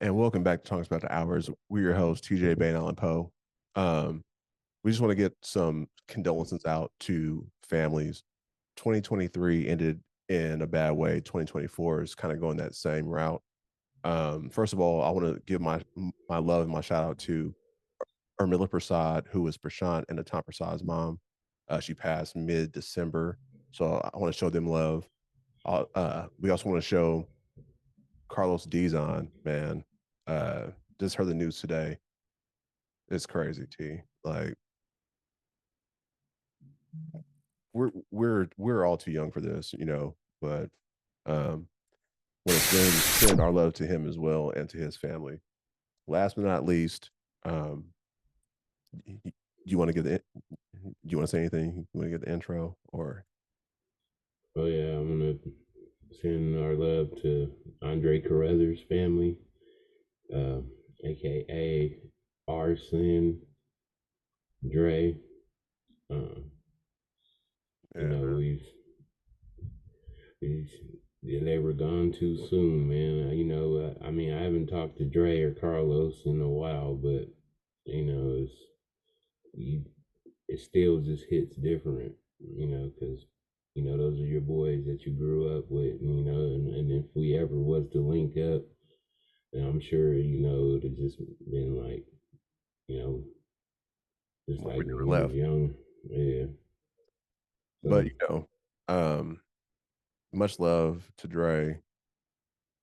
And welcome back to Talks About the Hours. We're your hosts, TJ, Bain, Allen Poe. Um, we just want to get some condolences out to families. 2023 ended in a bad way. 2024 is kind of going that same route. First of all, I want to give my love and my shout out to Urmila Prasad, who was Prashant and Atam Prasad's mom. She passed mid December, so I want to show them love. We also want to show Carlos Dizon, man. Just heard the news today. It's crazy, T. Like we're all too young for this, but want to send our love to him as well and to his family. Last but not least, do you want to get the do you want to say anything? You want to get the intro or Oh yeah, I'm gonna send our love to Andre Carruthers' family, aka Arson Dre. yeah, You know, they were gone too soon, man. I mean, I haven't talked to Dre or Carlos in a while, but you know, you, it still just hits different, because those are your boys that you grew up with, and if we ever was to link up, then I'm sure it'd have just been like, just we like never when we was left. young, yeah. But So much love to Dre,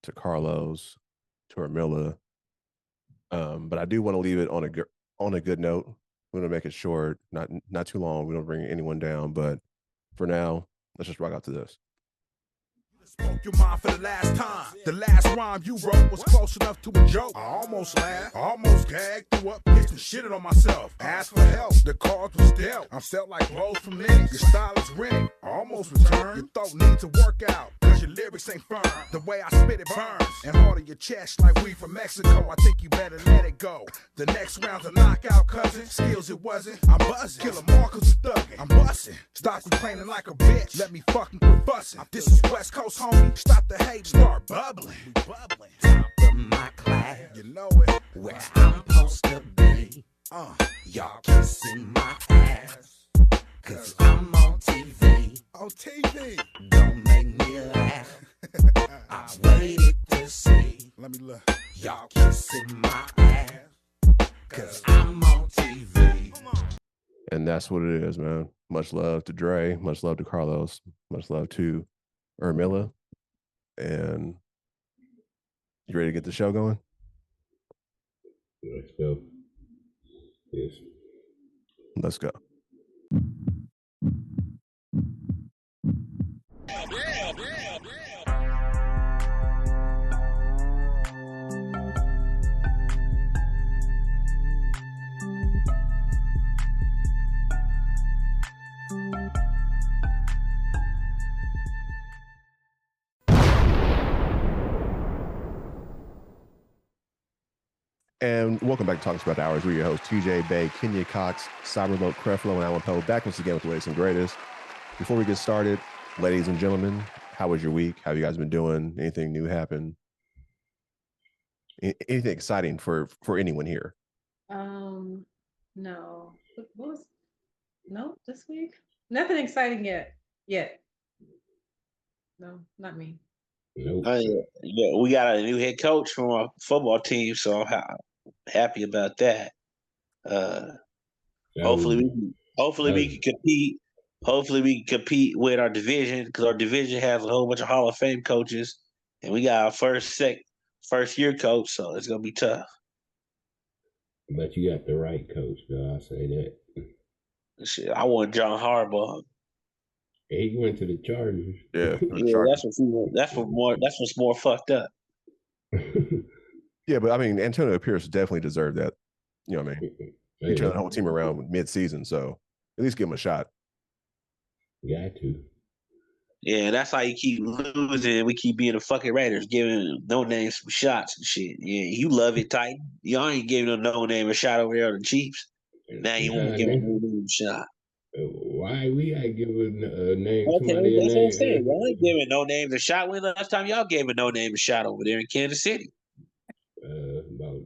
to Carlos, to Armilla. But I do want to leave it on a good note. We're gonna make it short, not too long. We don't bring anyone down, but for now, let's just rock out to this. Spoke your mind for the last time. The last rhyme you wrote was close enough to a joke. I almost laughed, almost gagged, threw up, pissed and shitted on myself. Asked for help, the cards was dealt. I'm set like blows from Linux. Your style is rented, almost returned. Your throat needs to work out, cause your lyrics ain't firm. The way I spit it burns, and hard on your chest like we from Mexico. I think you better let it go. The next round's a knockout, cousin. Skills it wasn't. I'm buzzing. Kill 'em all cause we thuggin'. I'm bustin'. Stop complaining like a bitch. Let me fucking quit bustin'. This is West Coast, homie. Stop the hate, start bubbling. We bubbling. Top of my class, You know it. where I'm supposed to be. Y'all kissing my ass, cause I'm on TV. On TV. Don't make me laugh. I waited to see. Let me look. Y'all kissing my ass, cause I'm on TV. And that's what it is, man. Much love to Dre, much love to Carlos, much love to Urmilla. And you ready to get the show going? let's go. Yes. Let's go. And welcome back to Talks About the Hours. We're your hosts, TJ, Bay, Kenya Coxx, Cyberlope, Creflo, and Allen Poe, back once again with the latest and greatest. Before we get started, ladies and gentlemen, how was your week? How have you guys been doing? Anything new happen? Anything exciting for anyone here? No. What was no this week? Nothing exciting yet. No, not me. Nope. Yeah, we got a new head coach from our football team, so I'm happy about that. Hopefully we can compete. Hopefully we can compete with our division because our division has a whole bunch of Hall of Fame coaches, and we got our first year coach, so it's gonna be tough. But you got the right coach, though. I say that. Shit, I want John Harbaugh. He went to the Chargers. Yeah, That's what's more fucked up. yeah, but I mean, Antonio Pierce definitely deserved that. You know what I mean? He turned the whole team around mid-season, so at least give him a shot. Got to. Yeah, that's how you keep losing. We keep being the fucking Raiders, giving no names some shots and shit. Yeah, you love it, Titan. You ain't giving no name a shot over there on the Chiefs. Now you want to give a no name a shot. Why we ain't giving a name? Okay, Somebody that's a what name. I'm saying. Y'all ain't giving no names a shot. When the last time y'all gave a no name a shot over there in Kansas City? about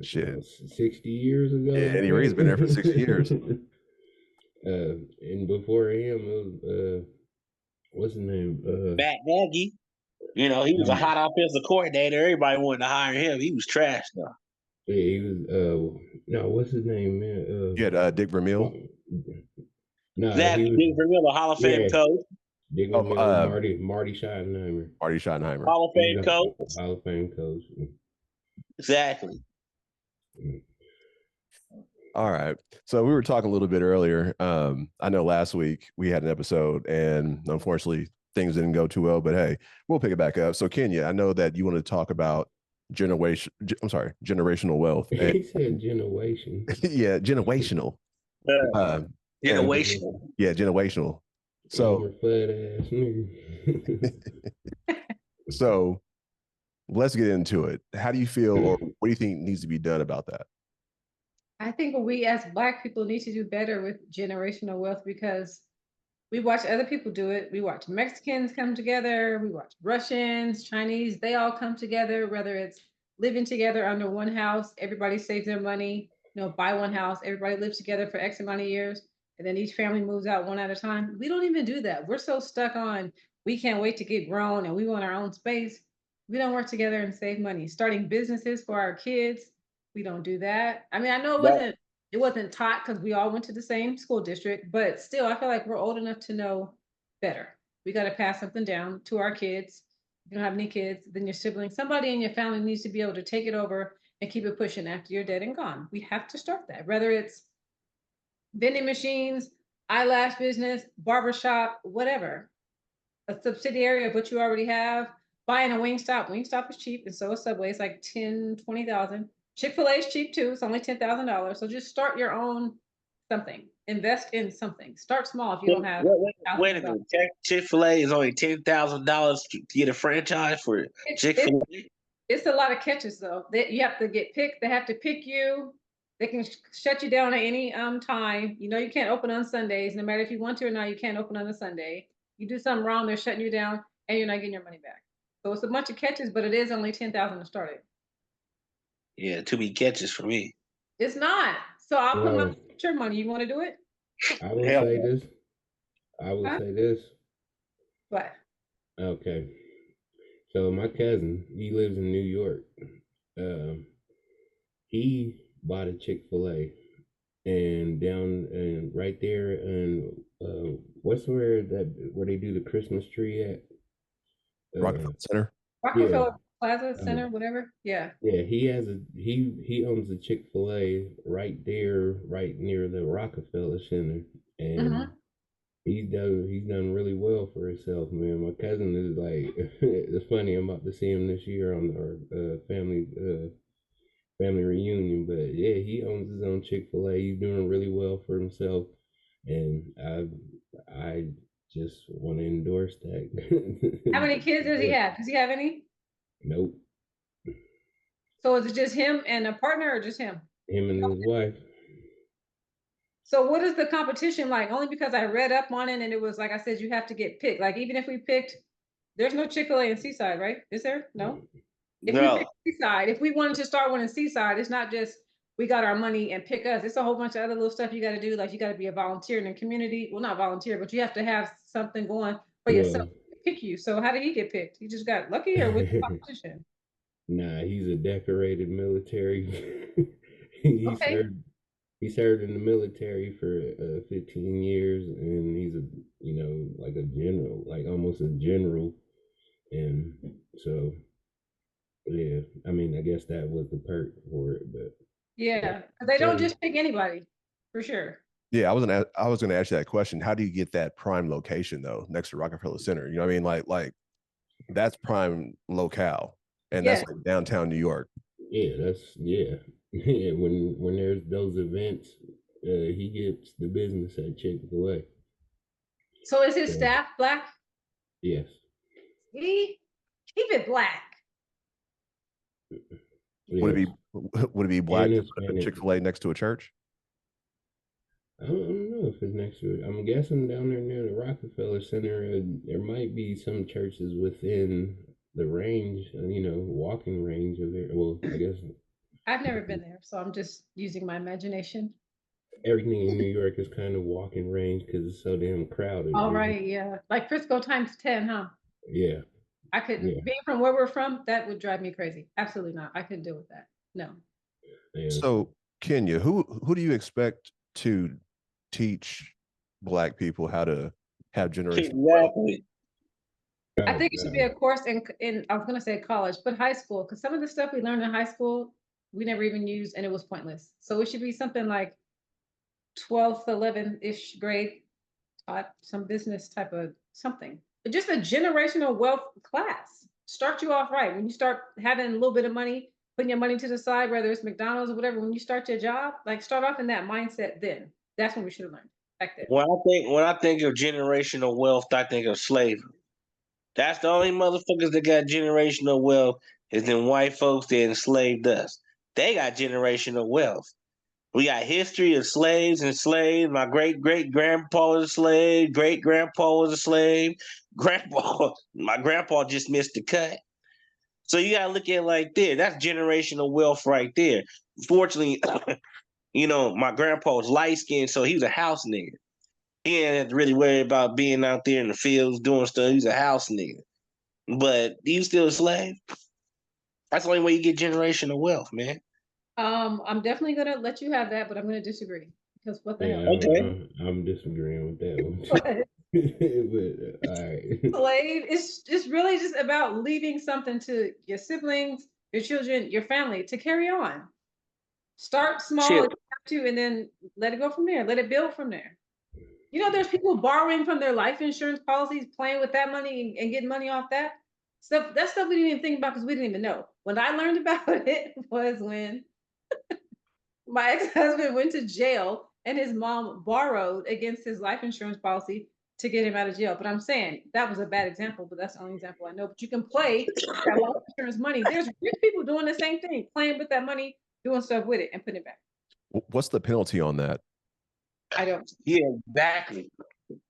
Shit. 60 years ago, Yeah, I Eddie Ray's think. been there for 60 years. And before him, it was what's his name? Matt Nagy. You know, he was a hot offensive coordinator. Everybody wanted to hire him. He was trash though. Yeah, he was. No, what's his name, man? You had Dick Vermeil. No, he Exactly. was. Dick Vermeil, a Hall of Fame Yeah, coach. Dick Oh, Vermeil, Marty Schottenheimer. Marty Schottenheimer. Hall of He's Fame a coach. Hall of Fame coach. Exactly. All right. So we were talking a little bit earlier. I know last week we had an episode and unfortunately things didn't go too well, but hey, we'll pick it back up. So Kenya, I know that you want to talk about generational wealth. And, He said generation. yeah, generational. Generational. Yeah, generational. So, Elmer Fudd ass nigga. so let's get into it. How do you feel, or what do you think needs to be done about that? I think we as Black people need to do better with generational wealth because we watch other people do it. We watch Mexicans come together. We watch Russians, Chinese. They all come together, whether it's living together under one house. Everybody saves their money, buy one house. Everybody lives together for X amount of years. And then each family moves out one at a time. We don't even do that. We're so stuck on we can't wait to get grown and we want our own space. We don't work together and save money. Starting businesses for our kids, we don't do that. I mean, I know it wasn't taught because we all went to the same school district, but still, I feel like we're old enough to know better. We got to pass something down to our kids. If you don't have any kids, then your siblings, somebody in your family needs to be able to take it over and keep it pushing after you're dead and gone. We have to start that, whether it's vending machines, eyelash business, barbershop, whatever. A subsidiary of what you already have. Buying a Wingstop. Wingstop is cheap, and so is Subway. It's like 10, 20,000. Chick-fil-A is cheap too. It's only $10,000. So just start your own something. Invest in something. Start small if you don't have. Wait a minute. Chick-fil-A is only $10,000 to get a franchise for Chick-fil-A. It's a lot of catches though. You have to get picked. They have to pick you. They can shut you down at any time. You can't open on Sundays. No matter if you want to or not, you can't open on a Sunday. You do something wrong, they're shutting you down, and you're not getting your money back. So it's a bunch of catches, but it is only 10,000 to start it. Yeah, too many catches for me. It's not. So I'll put my your money. You want to do it? I will say this. I will say this. What? Okay. So my cousin, he lives in New York. He bought a Chick-fil-A and down and right there and what's where they do the Christmas tree at? Rockefeller Center. Rockefeller Plaza Center, whatever. Yeah. Yeah, he owns a Chick-fil-A right there, right near the Rockefeller Center, and he's done really well for himself, man. My cousin is like, it's funny. I'm about to see him this year on our family reunion, but yeah, he owns his own Chick-fil-A. He's doing really well for himself, and I just want to endorse that. How many kids does he have? Does he have any? Nope. So is it just him and a partner, or just him? Him and his wife. So what is the competition like? Only because I read up on it and it was like I said, you have to get picked. Like even if we picked, there's no Chick-fil-A in Seaside, right? Is there? No. If we pick Seaside, if we wanted to start one in Seaside, it's not just we got our money and pick us. It's a whole bunch of other little stuff you got to do. Like you got to be a volunteer in the community. Well, not volunteer, but you have to have something going for yourself to pick you. So how did he get picked? He just got lucky, or with the competition? Nah, he's a decorated military. He served in the military for 15 years, and he's like a general, like almost a general, and so. Yeah, I mean, I guess that was the perk for it, but yeah, they don't just pick anybody, for sure. Yeah, I was gonna ask you that question. How do you get that prime location though, next to Rockefeller Center? You know what I mean? Like that's prime locale, and that's like downtown New York. Yeah, yeah. When there's those events, he gets the business at Chick-fil-A. So is his staff Black? Yes. Keep it Black. Yes. Would it be Black to put a Chick-fil-A next to a church? I don't know if it's next to it. I'm guessing down there near the Rockefeller Center, there might be some churches within the range, walking range of it. Well, I guess I've never been there, so I'm just using my imagination. everything in New York is kind of walking range because it's so damn crowded. All right, yeah. Like Frisco times 10, huh? Yeah, I couldn't, yeah, being from where we're from, that would drive me crazy. Absolutely not. I couldn't deal with that. No. yeah. So, Kenya, who do you expect to teach Black people how to have generational wealth? Exactly. I Oh think it should be God. a course in I was gonna say college, but high school, because some of the stuff we learned in high school, we never even used and it was pointless. So it should be something like 12th, 11th-ish grade, taught some business type of something. But just a generational wealth class. Start you off right. When you start having a little bit of money, putting your money to the side, whether it's McDonald's or whatever, when you start your job, like start off in that mindset then. That's what we should have learned back then. When I think of generational wealth, I think of slavery. That's the only motherfuckers that got generational wealth is them white folks that enslaved us. They got generational wealth. We got history of slaves and slaves. My great great grandpa was a slave. Great grandpa was a slave. My grandpa just missed the cut. So you gotta look at it like there. That's generational wealth right there. Fortunately, my grandpa was light skinned, so he was a house nigga. He didn't have to really worry about being out there in the fields doing stuff. He was a house nigga. But he was still a slave. That's the only way you get generational wealth, man. I'm definitely gonna let you have that, but I'm gonna disagree because what the Yeah, hell? Okay. I'm disagreeing with that one too. But But all right. slave, it's really just about leaving something to your siblings, your children, your family to carry on. Start small Shit. if you have to, and then let it go from there. Let it build from there. You know, there's people borrowing from their life insurance policies, playing with that money and getting money off that stuff. That stuff we didn't even think about because we didn't even know. When I learned about it was when my ex-husband went to jail and his mom borrowed against his life insurance policy to get him out of jail. But I'm saying that was a bad example, but that's the only example I know. But you can play with that life insurance money. There's rich people doing the same thing, playing with that money, doing stuff with it, and putting it back. What's the penalty on that? I don't. Yeah, exactly.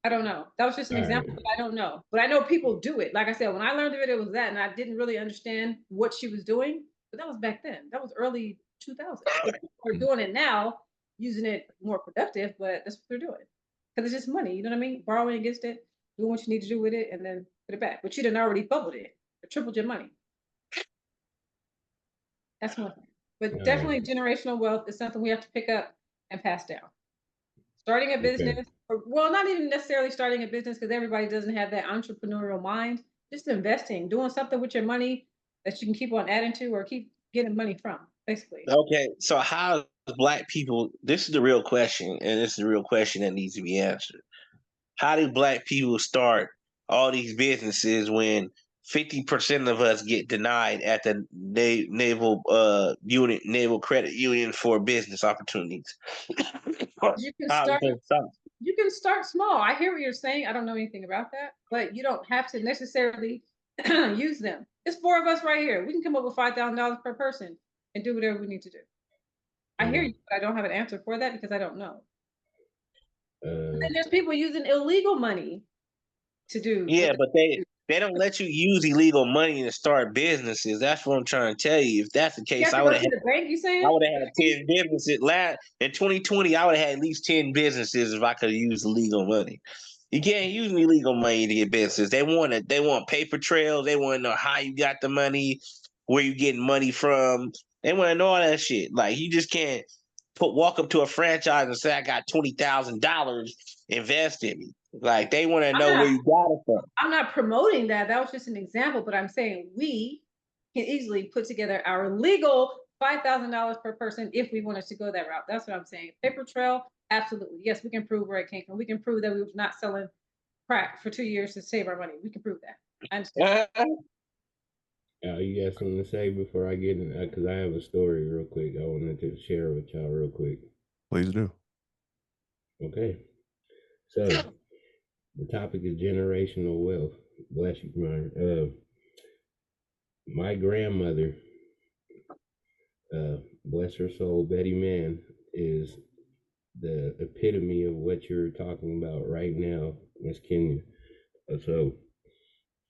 I don't know. That was just an All example, right. but I don't know. But I know people do it. Like I said, when I learned of it, it was that, and I didn't really understand what she was doing. But that was back then. That was early 2000s. People are doing it now, using it more productive, but that's what they're doing because it's just money. You know what I mean? Borrowing against it, doing what you need to do with it, and then put it back. But you didn't already doubled it or tripled your money. That's one thing. But All definitely, right. generational wealth is something we have to pick up and pass down. Starting a Okay. business, or well, not even necessarily starting a business because everybody doesn't have that entrepreneurial mind. Just investing, doing something with your money that you can keep on adding to or keep getting money from, basically. Okay. So how do black people this is the real question, and this is the real question that needs to be answered. How do black people start all these businesses when 50% of us get denied at the naval credit union for business opportunities? You can How start is that start? you can start small. I hear what you're saying. I don't know anything about that, but you don't have to necessarily use them. It's four of us right here. We can come up with $5,000 per person and do whatever we need to do. I hear Mm. you, but I don't have an answer for that because I don't know. Uh, And there's people using illegal money to do what Yeah, they but they do. they don't let you use illegal money to start businesses. That's what I'm trying to tell you. If that's the You case, have to go to the bank, you I saying? would have had 10 businesses. In 2020, I would have had at least 10 businesses if I could have used illegal money. You can't use illegal money to get business. They want paper trails. They want to know how you got the money, where you getting money from. They want to know all that shit. Like you just can't walk up to a franchise and say I got $20,000, invest in me. Like they want to I'm know not where you got it from. I'm not promoting that. That was just an example, but I'm saying we can easily put together our legal $5,000 per person if we wanted to go that route. That's what I'm saying. Paper trail, absolutely. Yes, we can prove where it came from. We can prove that we were not selling crack for 2 years to save our money. We can prove that. I understand. you got something to say before I get in? Because I have a story real quick. I wanted to share with y'all real quick. Please do. Okay. So the topic is generational wealth. Bless you, Myron. My grandmother, bless her soul, Betty Mann, is the epitome of what you're talking about right now, Miss Kenya. So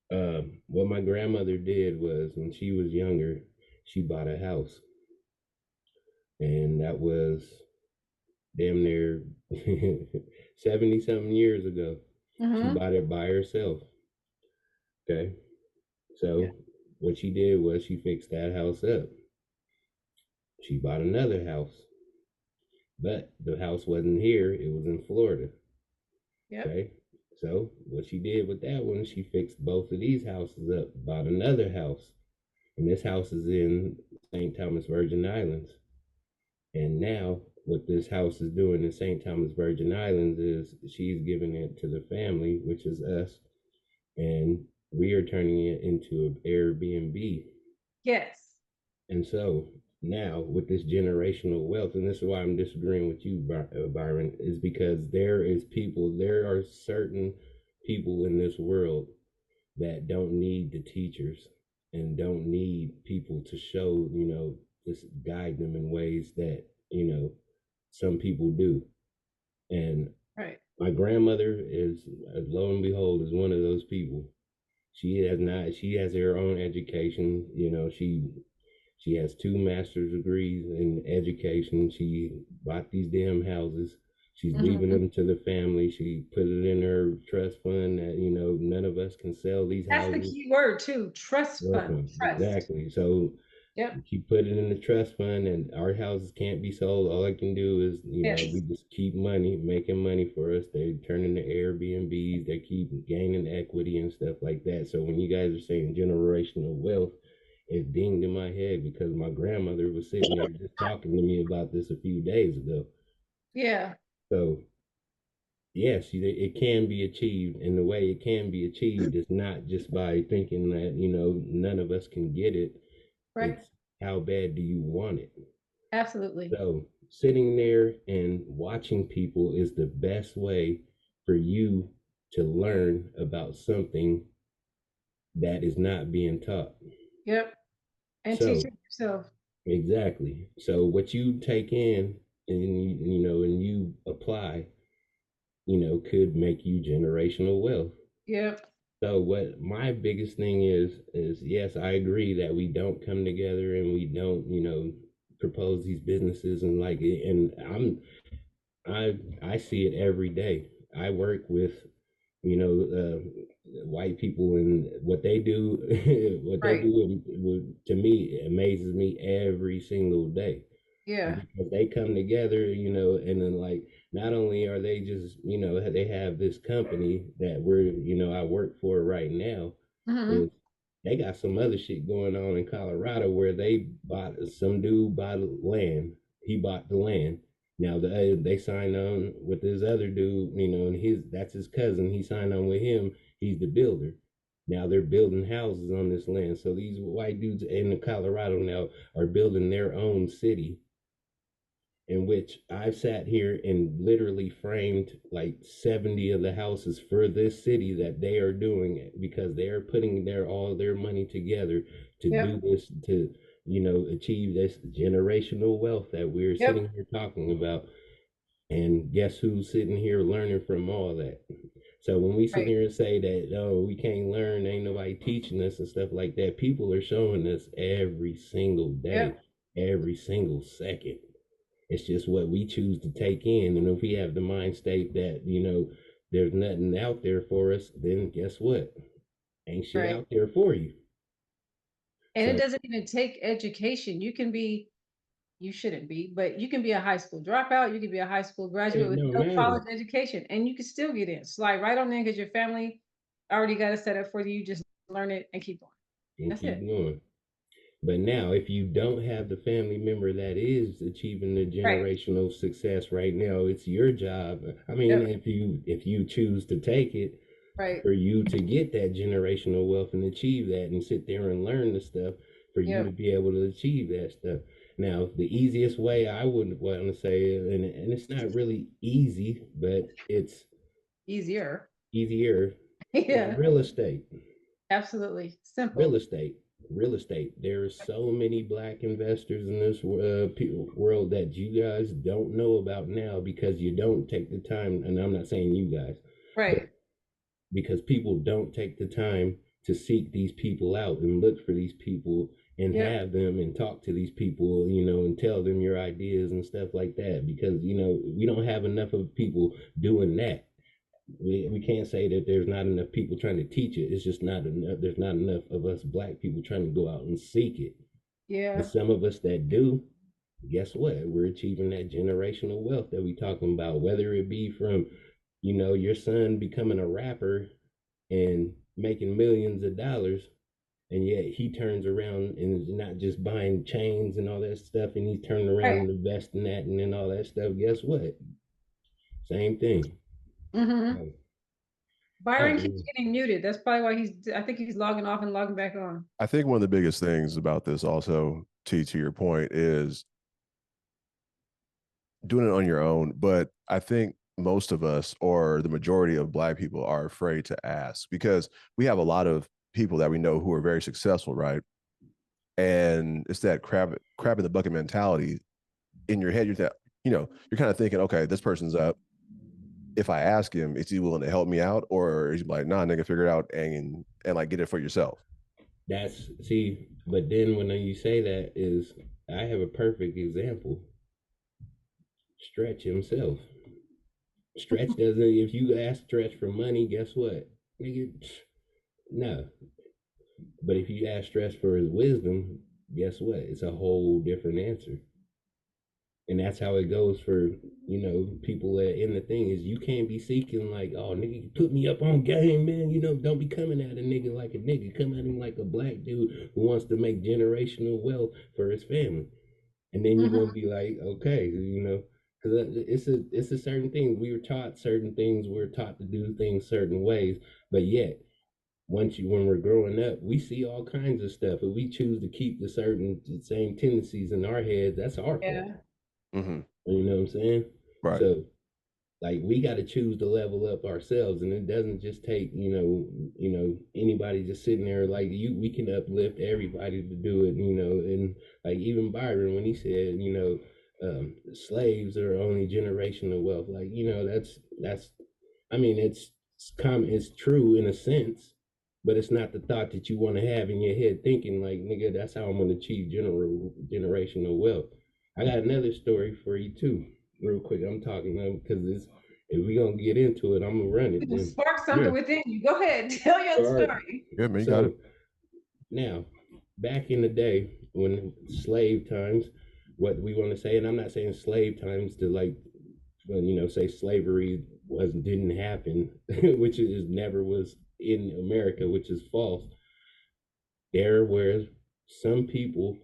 What my grandmother did was when she was younger, she bought a house, and that was damn near 70 something years ago. She Mm-hmm. bought it by herself. Okay. Yeah. So what she did was she fixed that house up. She bought another house, but the house wasn't here, it was in Florida. Yep. Okay. So what she did with that one, she fixed both of these houses up, bought another house. And this house is in St. Thomas Virgin Islands. And now what this house is doing in St. Thomas Virgin Islands is she's giving it to the family, which is us, and we are turning it into an Airbnb. Yes. And so now with this generational wealth, and this is why I'm disagreeing with you, Byron, is because there are certain people in this world that don't need the teachers and don't need people to show, just guide them in ways that, some people do. And Right. my grandmother is, lo and behold, is one of those people. She has her own education. She has two master's degrees in education. She bought these damn houses. She's leaving Mm-hmm. them to the family. She put it in her trust fund that, none of us can sell these That's the houses. key word too. Trust fund. Trust. Exactly. So Yep. she put it in the trust fund, and our houses can't be sold. All I can do is, we Yes. just keep making money for us. They turn into Airbnbs. They keep gaining equity and stuff like that. So when you guys are saying generational wealth, it dinged in my head because my grandmother was sitting there just talking to me about this a few days ago. Yeah. So yes, it can be achieved, and the way it can be achieved is not just by thinking that none of us can get it. Right. It's how bad do you want it? Absolutely. So sitting there and watching people is the best way for you to learn about something that is not being taught. Yep. And teach So it yourself. exactly. So what you take in and you apply, could make you generational wealth. Yep. So what my biggest thing is yes, I agree that we don't come together and we don't, propose these businesses and like it. And I see it every day. I work with, white people, and what they do, what they Right. do, to me, it amazes me every single day. And Yeah. because they come together, and then like not only are they just, they have this company that I work for right now, Mm-hmm. is they got some other shit going on in Colorado where some dude bought land. He bought the land. Now they signed on with this other dude, and that's his cousin. He signed on with him. He's the builder. Now they're building houses on this land. So these white dudes in Colorado now are building their own city, in which I've sat here and literally framed like 70 of the houses for this city that they are doing because they are putting all their money together to do Yep. this, to achieve this generational wealth that we're Yep. sitting here talking about. And guess who's sitting here learning from all that? So when we sit Right. here and say that, oh, we can't learn, ain't nobody teaching us and stuff like that, people are showing us every single day, Yep. every single second. It's just what we choose to take in. And if we have the mind state that, there's nothing out there for us, then guess what? Ain't shit Right. out there for you. And it So doesn't even take education. You shouldn't be, but you can be a high school dropout. You can be a high school graduate it with don't no matter. college education, and you can still get in. Slide right on in because your family already got it set up for you. Just learn it and keep going. And That's keep it. going. But now, if you don't have the family member that is achieving the Right. generational success right now, it's your job. I mean, Yep. if you choose to take it, Right. for you to get that generational wealth and achieve that and sit there and learn the stuff for you to Yep. be able to achieve that stuff. Now, the easiest way I would want to say, and it's not really easy, but it's Easier. easier, is Yeah. real estate. Absolutely. Real Simple. estate. Real estate. There's so many black investors in this world that you guys don't know about now because you don't take the time. And I'm not saying you guys, but Right. because people don't take the time to seek these people out and look for these people and have them and talk to these people, and tell them your ideas and stuff like that, because we don't have enough of people doing that. We can't say that there's not enough people trying to teach it. It's just not enough. There's not enough of us black people trying to go out and seek it. And some of us that do, guess what? We're achieving that generational wealth that we talking about, whether it be from, your son becoming a rapper and making millions of dollars, and yet he turns around and is not just buying chains and all that stuff, and he's turning around and investing that and then all that stuff. Guess what? Same thing. Byron keeps getting muted. That's probably why I think he's logging off and logging back on. I think one of the biggest things about this also, to your point, is doing it on your own. But I think most of us, or the majority of black people, are afraid to ask, because we have a lot of people that we know who are very successful, right? And it's that crab in the bucket mentality. In your head, you're kind of thinking, okay, this person's up. If I ask him, is he willing to help me out, or is he like, nah, nigga, figure it out and like get it for yourself? But then when you say that, is I have a perfect example. Stretch himself. Stretch doesn't. If you ask Stretch for money, guess what, nigga? No. But if you ask Stretch for his wisdom, guess what? It's a whole different answer. And that's how it goes for, people that in the thing is, you can't be seeking like, oh, nigga, put me up on game, man. Don't be coming at a nigga like a nigga. Come at him like a black dude who wants to make generational wealth for his family. And then you're going to be like, okay, because it's a certain thing. We were taught certain things. We're taught to do things certain ways. But yet, when we're growing up, we see all kinds of stuff. If we choose to keep the same tendencies in our heads, that's our fault. Mm-hmm. You know what I'm saying? Right. So, like, we got to choose to level up ourselves, and it doesn't just take anybody just sitting there like you. We can uplift everybody to do it, and like even Byron when he said, slaves are only generational wealth. Like, that's I mean, it's common, it's true in a sense, but it's not the thought that you want to have in your head, thinking like, nigga, that's how I'm going to achieve generational wealth. I got another story for you too, real quick. I'm talking because if we're gonna get into it, I'm gonna run it. Then spark something within you. Go ahead, tell your story. Yeah, man, you got it. Now, back in the day when slave times, what we want to say, and I'm not saying slave times to like, say slavery didn't happen, which is never was in America, which is false. There were some people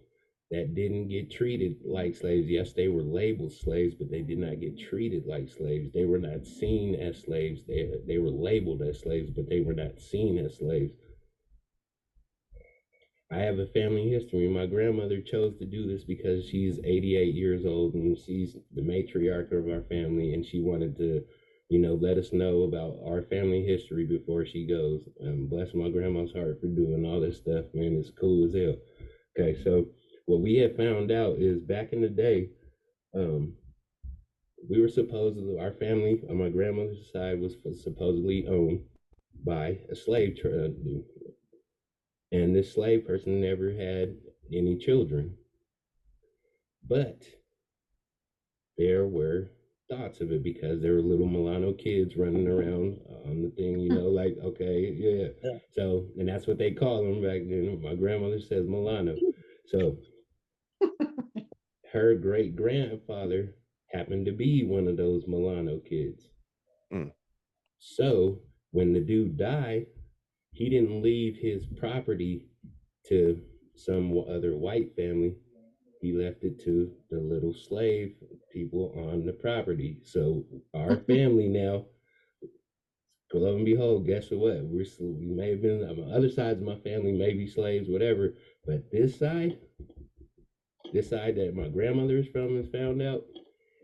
that didn't get treated like slaves. Yes, they were labeled slaves, but they did not get treated like slaves. They were not seen as slaves. They were labeled as slaves, but they were not seen as slaves. I have a family history. My grandmother chose to do this because she's 88 years old and she's the matriarch of our family, and she wanted to, let us know about our family history before she goes. Bless my grandma's heart for doing all this stuff, man. It's cool as hell. Okay, so what we had found out is back in the day, we were supposedly, our family on my grandmother's side was supposedly owned by a slave trader. And this slave person never had any children. But there were thoughts of it because there were little Milano kids running around on the thing, like, okay, yeah. So, and that's what they call them back then. My grandmother says Milano. So her great grandfather happened to be one of those Milano kids. So when the dude died, he didn't leave his property to some other white family. He left it to the little slave people on the property. So our family now, lo and behold, guess what? We may have been on other sides of my family, maybe slaves, whatever. But this side that my grandmother is from and found out,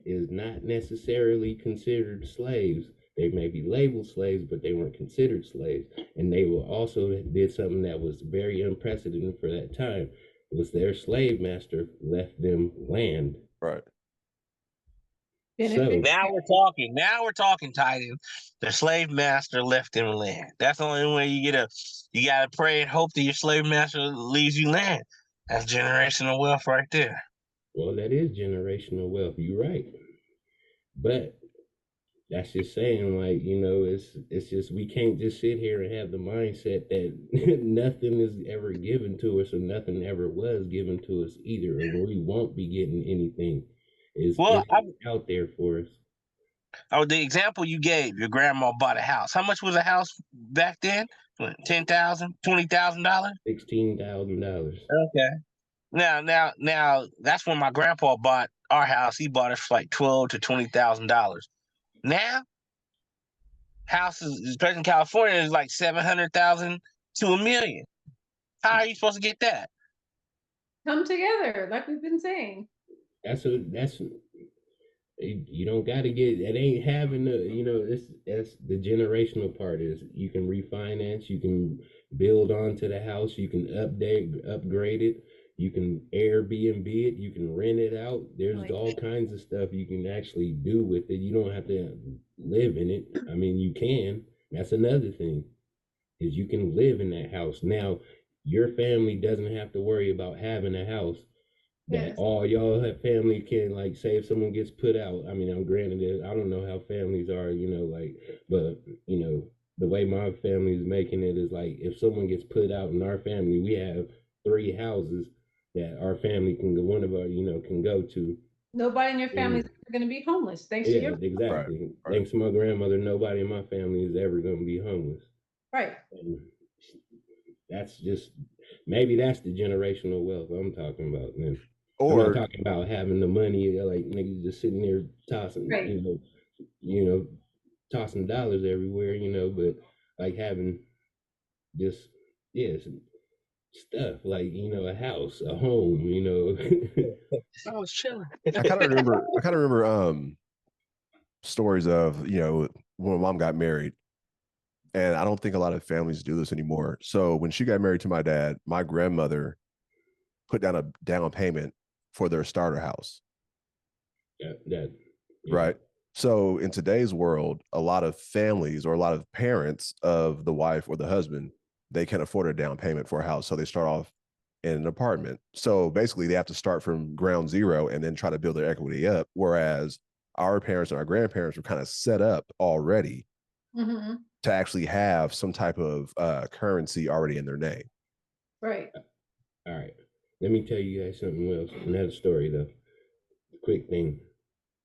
is not necessarily considered slaves. They may be labeled slaves, but they weren't considered slaves. And they were also did something that was very unprecedented for that time. It was their slave master left them land. Right. Benefit. Now we're talking. Now we're talking, Titan. The slave master left him land. That's the only way you gotta pray and hope that your slave master leaves you land. That's generational wealth right there. Well, that is generational wealth. You're right. But that's just saying, like, it's just we can't just sit here and have the mindset that nothing is ever given to us or nothing ever was given to us either, or we won't be getting anything. It's out there for us. Oh, the example you gave, your grandma bought a house. How much was a house back then? $10,000, $20,000? $16,000. Okay. Now, that's when my grandpa bought our house. He bought it for like $12,000 to $20,000. Now, houses, especially in California, is like 700,000 to $1 million. How are you supposed to get that? Come together, like we've been saying. That's you don't got to get it. Ain't having that's the generational part. Is you can refinance, you can build onto the house, you can upgrade it, you can Airbnb it, you can rent it out. There's all kinds of stuff you can actually do with it. You don't have to live in it. I mean, you can. That's another thing, is you can live in that house. Now, your family doesn't have to worry about having a house that all y'all have family can, like, say if someone gets put out. I mean, I'm granted, I don't know how families are, but the way my family is making it is like, if someone gets put out in our family, we have 3 houses that our family can go, one of our, can go to. Nobody in your family is going to be homeless. Thanks to your exactly. Right. Thanks to my grandmother, nobody in my family is ever going to be homeless. Right. And that's just, maybe that's the generational wealth I'm talking about. And I'm not talking about having the money, like niggas just sitting there tossing, tossing dollars everywhere, but like having just, stuff like, a house, a home, I was chilling. I kind of remember stories of, when mom got married, and I don't think a lot of families do this anymore. So when she got married to my dad, my grandmother put down a down payment for their starter house. Right. So in today's world, a lot of families or a lot of parents of the wife or the husband, they can't afford a down payment for a house. So they start off in an apartment. So basically they have to start from ground zero and then try to build their equity up. Whereas our parents and our grandparents were kind of set up already to actually have some type of currency already in their name. Right. All right. Let me tell you guys something else. Another story, though. Quick thing.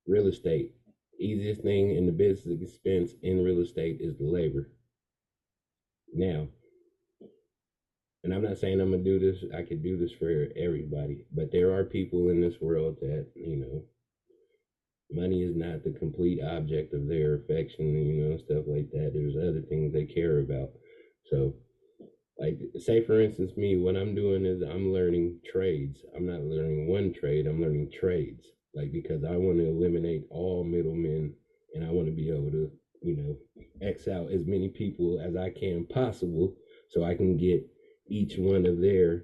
Real estate. Easiest thing in the business expense in real estate is the labor. Now, and I'm not saying I'm going to do this. I could do this for everybody. But there are people in this world that, money is not the complete object of their affection, stuff like that. There's other things they care about. So, like, say for instance, me, what I'm doing is I'm learning trades. I'm not learning one trade, I'm learning trades. Like, because I want to eliminate all middlemen, and I want to be able to, X out as many people as I can possible, so I can get each one of their,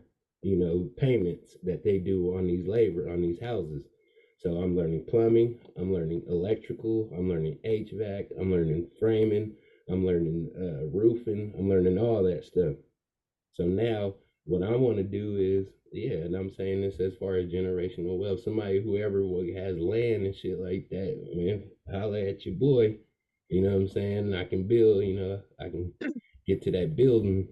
payments that they do on these houses. So I'm learning plumbing, I'm learning electrical, I'm learning HVAC, I'm learning framing, I'm learning roofing, I'm learning all that stuff. So now what I want to do is, and I'm saying this as far as generational wealth, somebody, whoever has land and shit like that, man, holla at your boy, you know what I'm saying? I can build, I can get to that building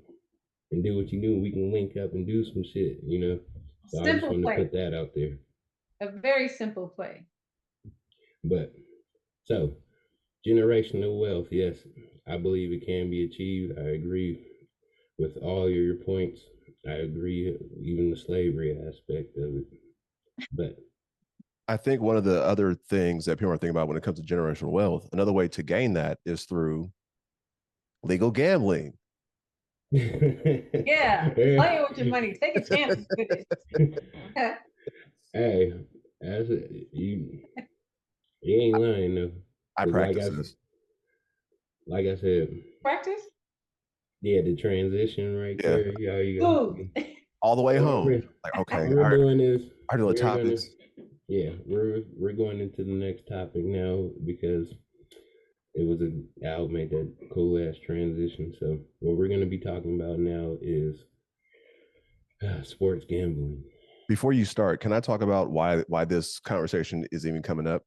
and do what you do. We can link up and do some shit, So I just want to put that out there. A very simple play. But, so, generational wealth, yes, I believe it can be achieved. I agree with all your points. I agree, even the slavery aspect of it. But I think one of the other things that people are thinking about when it comes to generational wealth, another way to gain that is through legal gambling. Yeah, play with your money. Take a chance with it. Hey, you ain't lying though. I practice this. Like I said, practice. Yeah, the transition right there. Yeah, you go all the way home. Like, okay, we're doing this. I do the topics. Yeah, we're going into the next topic now because it was Al made that cool ass transition. So what we're gonna be talking about now is sports gambling. Before you start, can I talk about why this conversation is even coming up?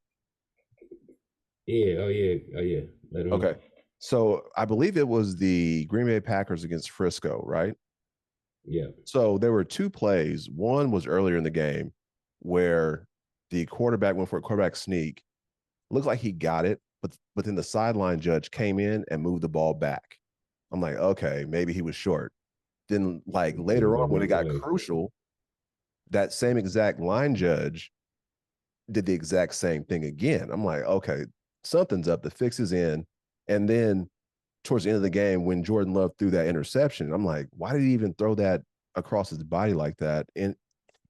Yeah, oh yeah, oh yeah. Let them. Okay. So I believe it was the Green Bay Packers against Frisco, right? Yeah. So there were two plays. One was earlier in the game where the quarterback went for a quarterback sneak. Looked like he got it, but then the sideline judge came in and moved the ball back. I'm like, okay, maybe he was short. Then like It later on when it wasn't got play. crucial, that same exact line judge did the exact same thing again. I'm like, okay, something's up. The fix is in. And then towards the end of the game, when Jordan Love threw that interception, I'm like, why did he even throw that across his body like that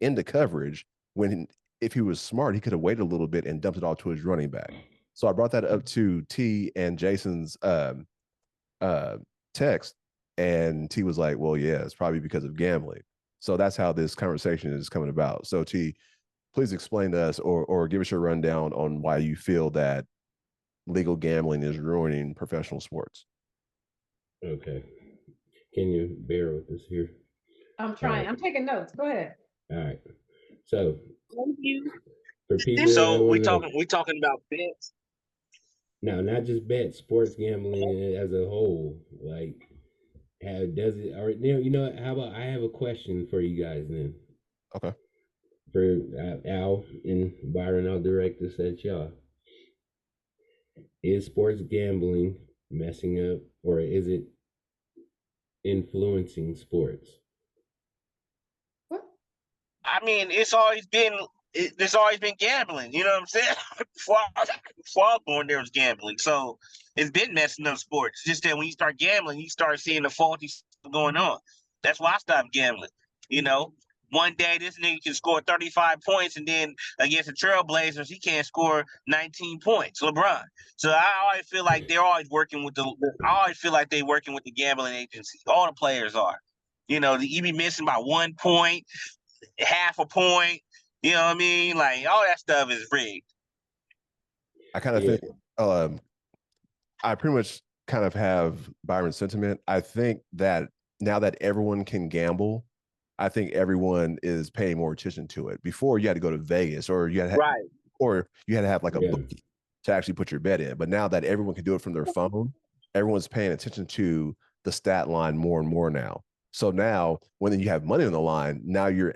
into coverage when if he was smart, he could have waited a little bit and dumped it off to his running back. So I brought that up to T and Jason's uh, text, and T was like, well, yeah, it's probably because of gambling. So that's how this conversation is coming about. So T, please explain to us or give us your rundown on why you feel that legal gambling is ruining professional sports. Okay. Can you bear with us here? I'm All trying. right. I'm taking notes. Go ahead. All right. So Thank you. for people that So want we to know, talking about bets. now not just bet sports gambling as a whole, like how does it? Or you know, how about I have a question for you guys then. Okay. For Al and Byron, I'll direct this at y'all. Is sports gambling messing up, or is it influencing sports? What? I mean, there's always been gambling. You know what I'm saying? before I was born, there was gambling, so it's been messing up sports. Just that when you start gambling, you start seeing the faulty stuff going on. That's why I stopped gambling. You know, one day this nigga can score 35 points, and then against the Trailblazers, he can't score 19 points. LeBron. So I always feel like they're always working with the. I always feel like they're working with the gambling agency. All the players are. You know, you be missing by 1 point, half a point. You know what I mean? Like all that stuff is rigged. I kind of Yeah. think I pretty much kind of have Byron's sentiment. I think that now that everyone can gamble, I think everyone is paying more attention to it. Before you had to go to Vegas Right. or you had to have like a Yeah. bookie to actually put your bet in. But now that everyone can do it from their phone, everyone's paying attention to the stat line more and more now. So now when you have money on the line, now you're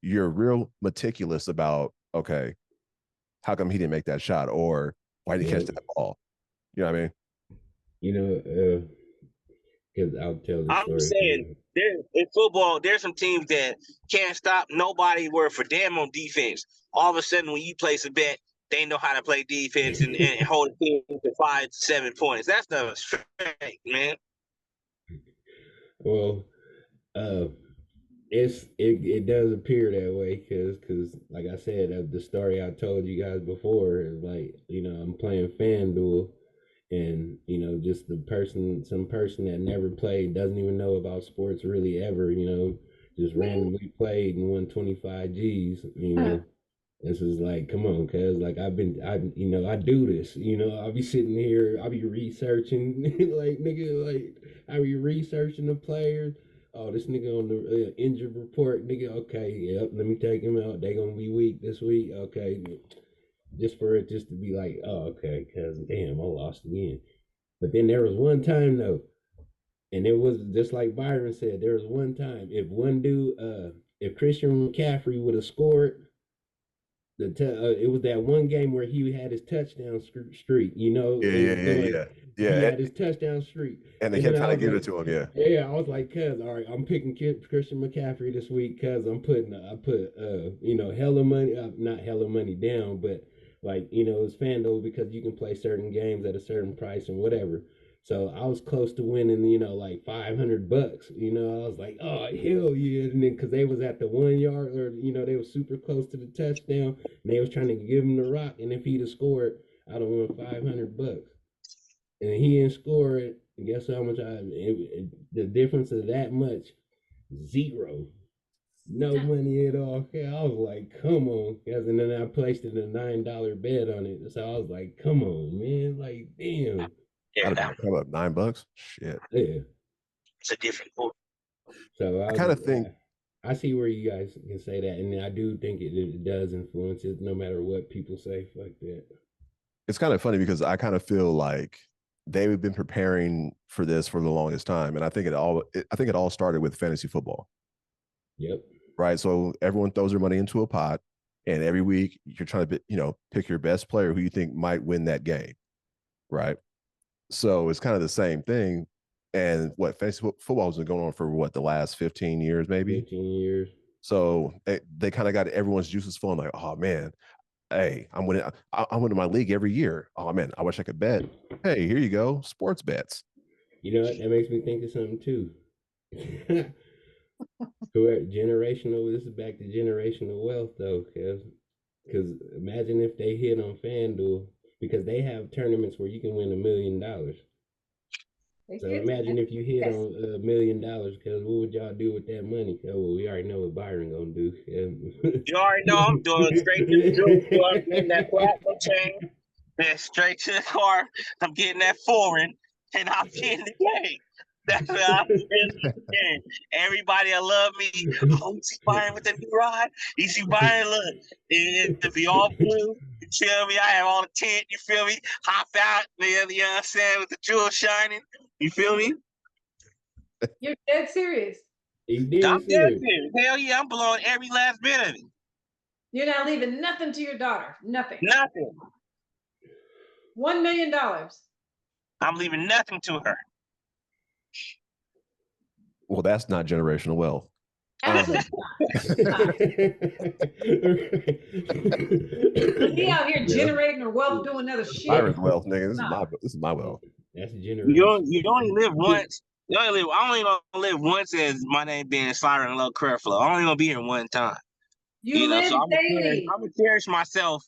real meticulous about, okay, how come he didn't make that shot? Or why did he catch Well, that ball? You know what I mean? you know, because I'll tell the I'm story. saying there in football, there's some teams that can't stop nobody worth for damn on defense. All of a sudden, when you place a bet, they know how to play defense and hold a team to 5 to 7 points. That stuff is fake, man. Well, uh, it does appear that way because like I said, the story I told you guys before is like I'm playing FanDuel, and just some person that never played, doesn't even know about sports really ever, just randomly played and won 25 G's. This is like, come on, cuz like I do this, I'll be sitting here, I'll be researching like nigga, like I be researching the players. Oh, this nigga on the injured report, nigga. Okay, yep. Let me take him out. They gonna be weak this week. Okay, just for it just to be like, oh, okay, cuz damn, I lost again. But then there was one time though, and it was just like Byron said. There was one time if Christian McCaffrey would have scored it was that one game where he had his touchdown streak. Yeah, They yeah, was yeah, doing. yeah, He yeah. had his touchdown streak, And they and then kept I trying to was give it like, to him. Yeah, yeah, I was like, cuz all right, I'm picking Christian McCaffrey this week, cuz I put hella money, not hella money down, but like it's FanDuel because you can play certain games at a certain price and whatever. So I was close to winning, like $500. I was like, oh hell yeah! And then because they was at the 1 yard, or they were super close to the touchdown, and they was trying to give him the rock, and if he'd have scored, I'd have won $500. And he didn't score it. And guess how much the difference of that much? Zero. No money at all. Yeah, I was like, come on. And then I placed it a $9 bet on it. So I was like, come on, man. Like, damn. That'd Yeah, have come up $9. Shit. Yeah. it's a different book. So I kind of think I see where you guys can say that. And I do think it does influence it no matter what people say. Fuck that. it's kind of funny because I kind of feel like they've been preparing for this for the longest time, and I think it all started with fantasy football, Yep. right? So everyone throws their money into a pot, and every week you're trying to pick your best player who you think might win that game, right? So it's kind of the same thing. And what fantasy football has been going on for the last 15 years, maybe. 15 years. So they kind of got everyone's juices flowing. Like, oh man, hey, I'm winning. I'm winning my league every year. Oh man, I wish I could bet. Hey, here you go, sports bets. You know what? That makes me think of something too. Correct. Generational. This is back to generational wealth, though, because imagine if they hit on FanDuel because they have tournaments where you can win $1 million. So imagine if you hit on $1 million, because what would y'all do with that money? Oh, well, we already know what Byron gonna do. You already know I'm doing straight to the jewelry. I'm getting that platinum chain. Then straight to the car. I'm getting that foreign, and I'm getting the game. That's what I'm doing. Everybody that love me. Oh, you see Byron with the new rod? You see Byron, look. It'll be all blue. You feel me? I have all the tint. You feel me? Hop out. You know what I'm saying? With the jewel shining. You feel me? You're dead serious. I'm dead serious. Hell yeah, I'm blowing every last bit of it. You're not leaving nothing to your daughter. Nothing. Nothing. $1 million. I'm leaving nothing to her. Well, that's not generational wealth. Absolutely not. He out here generating her wealth, doing other shit. Byron's wealth, nigga. This is my wealth. That's a generation. You only live once. I only gonna live once as my name being Siren Love Creflo. I'm only gonna be here one time. You live so daily. I'm gonna cherish myself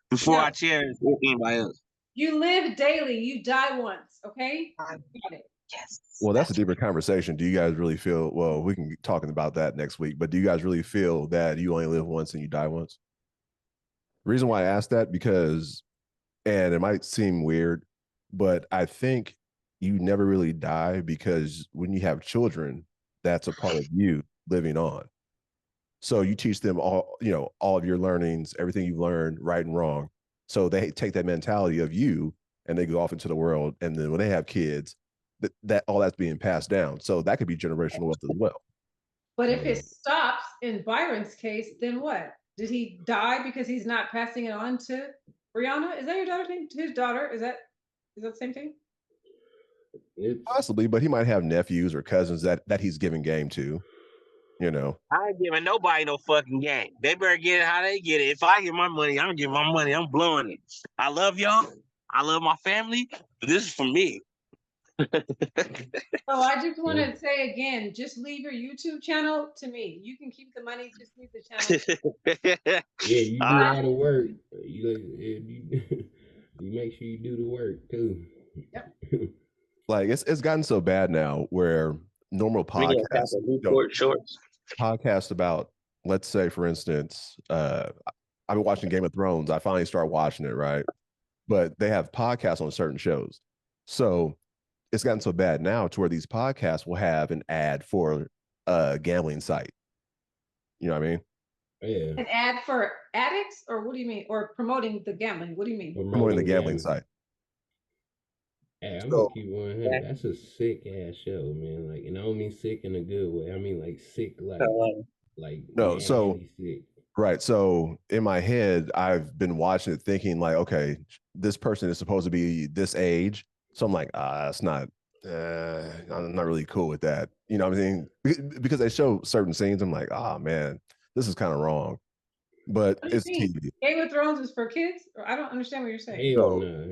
before I cherish anybody else. You live daily. You die once. Okay. Got it. Yes. Well, that's a deeper conversation. Do you guys really feel? Well, we can be talking about that next week. But do you guys really feel that you only live once and you die once? The reason why I asked that because, and it might seem weird, but I think you never really die because when you have children, that's a part of you living on. So you teach them all of your learnings, everything you've learned, right and wrong. So they take that mentality of you and they go off into the world. And then when they have kids, that all that's being passed down. So that could be generational wealth as well. But if it stops in Byron's case, then what? Did he die because he's not passing it on to Brianna? Is that your daughter's name? His daughter? Is that the same thing? Possibly, but he might have nephews or cousins that he's giving game to. I ain't giving nobody no fucking game. They better get it how they get it. If I get my money, I'm giving my money. I'm blowing it. I love y'all. I love my family. But this is for me. So I just want to say again, just leave your YouTube channel to me. You can keep the money, just leave the channel. Yeah, you do all the work. You make sure you do the work too. Yep. Like it's gotten so bad now where normal podcasts podcast about, let's say for instance, I've been watching Game of Thrones. I finally started watching it, right? But they have podcasts on certain shows. So it's gotten so bad now to where these podcasts will have an ad for a gambling site. You know what I mean? Yeah. An ad for addicts, or what do you mean? Or promoting the gambling? What do you mean? Promoting the gambling site. Hey, I'm gonna keep 100. That's a sick ass show, man. Like, and I don't mean sick in a good way. I mean like sick, like no. So sick. Right. So in my head, I've been watching it thinking like, okay, this person is supposed to be this age. So I'm like, that's not, I'm not really cool with that. You know what I mean? Because they show certain scenes. I'm like, man, this is kind of wrong. But it's TV. Game of Thrones is for kids? Or I don't understand what you're saying. Hell no,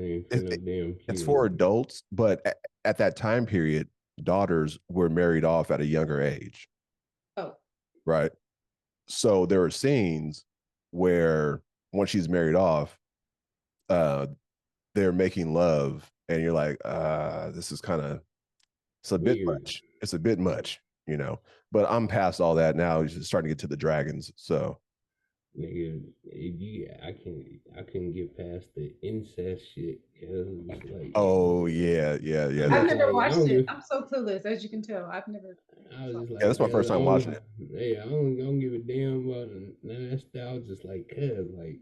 it's for adults, but at that time period, daughters were married off at a younger age. Oh. Right. So there are scenes where once she's married off, they're making love, and you're like, this is kind of, it's a bit much. It's a bit much. you know. But I'm past all that now. It's just starting to get to the dragons. So Nigga, I couldn't get past the incest shit. Cause like, oh yeah, yeah, yeah. I'm I've just There's never like, I watched don't it. give. I'm so clueless, as you can tell. I've never I was saw just it. yeah, like, that's my cuz first I time watching don't, it. yeah, I don't give a damn about none of that stuff. I was just like, cuz like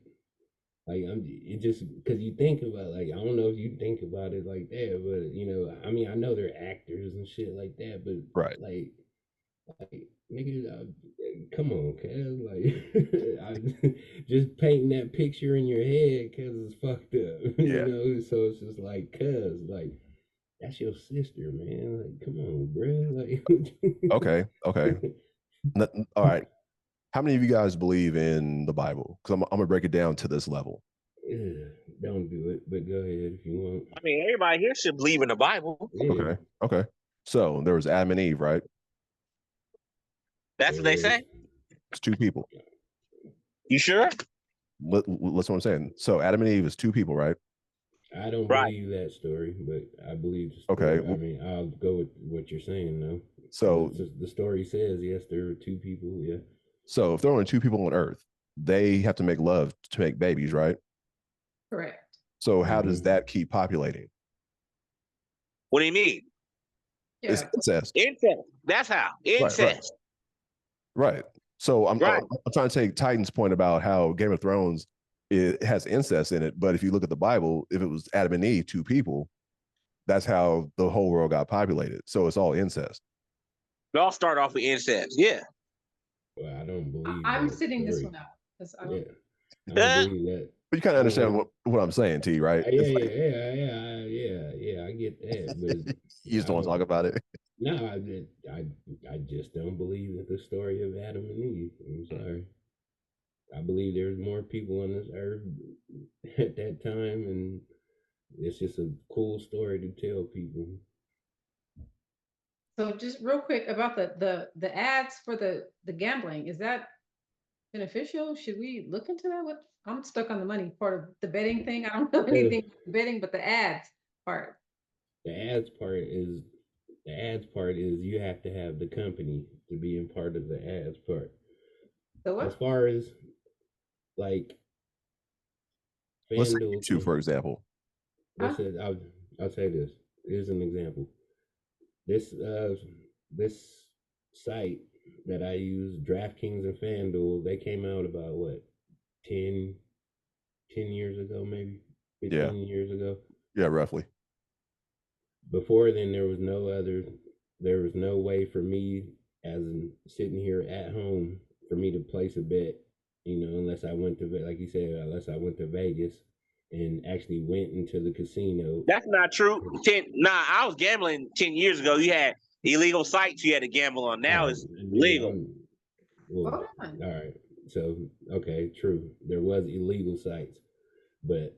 I'm it just because you think about like I don't know if you think about it like that, but you know, I mean, I know they're actors and shit like that, but Right. like nigga, come on, cuz like I just painting that picture in your head cuz it's fucked up, you Yeah. know. So it's just like cuz like that's your sister, man. Like, come on, bro. Okay. Okay. Like, All right. How many of you guys believe in the Bible? Because I'm gonna break it down to this level. don't do it, but go ahead if you want. I mean, everybody here should believe in the Bible. Yeah, Okay. Okay. So there was Adam and Eve, right? That's there what they was. say. It's two people. You sure? That's what I'm saying. So Adam and Eve is two people, right? I don't Right. believe that story, but I believe the Okay. story. I mean, I'll go with what you're saying, though. So The story says yes, there were two people. Yeah, so if there are only two people on Earth, they have to make love to make babies, right? Correct. So how does hmm that keep populating? What do you mean? It's Yeah. incest. Incest. That's how. Right. Right. Incest. Right. So Right. I'm trying to take Titan's point about how Game of Thrones it has incest in it, but if you look at the Bible, if it was Adam and Eve, two people, that's how the whole world got populated. So it's all incest. They all start off with incest. Yeah. well, I don't believe I'm that sitting this story. one out because I Yeah, don't. I don't believe that. But you kind of I don't. understand what I'm saying, T, right? Yeah, It's yeah, like yeah, yeah, yeah, yeah. I get that, you but just I don't want to don't. talk about it. No, I just don't believe that the story of Adam and Eve. I'm sorry. I believe there's more people on this earth at that time, and it's just a cool story to tell people. So just real quick about the ads for the gambling. Is that beneficial? Should we look into that? What I'm stuck on the money part of the betting thing. I don't know Uh, anything about betting, but the ads part. the ads part is the ads part is you have to have the company to be in part of the ads part. So As what? far as like Let's say FanDuel, YouTube, for example. let's say I'll say this. Here's an example. This this site that I use, DraftKings and FanDuel, they came out about what 10, 10 years ago, maybe Yeah. 15 years ago. Yeah, roughly. Before then, there was no way for me as in sitting here at home for me to place a bet, you know, unless I went to, like you said, unless I went to Vegas and actually went into the casino. That's not true. I was gambling 10 years ago. You had illegal sites you had to gamble on. Now Oh, it's nigga, legal. well, Hold on. all right. So, okay, true. There was illegal sites, but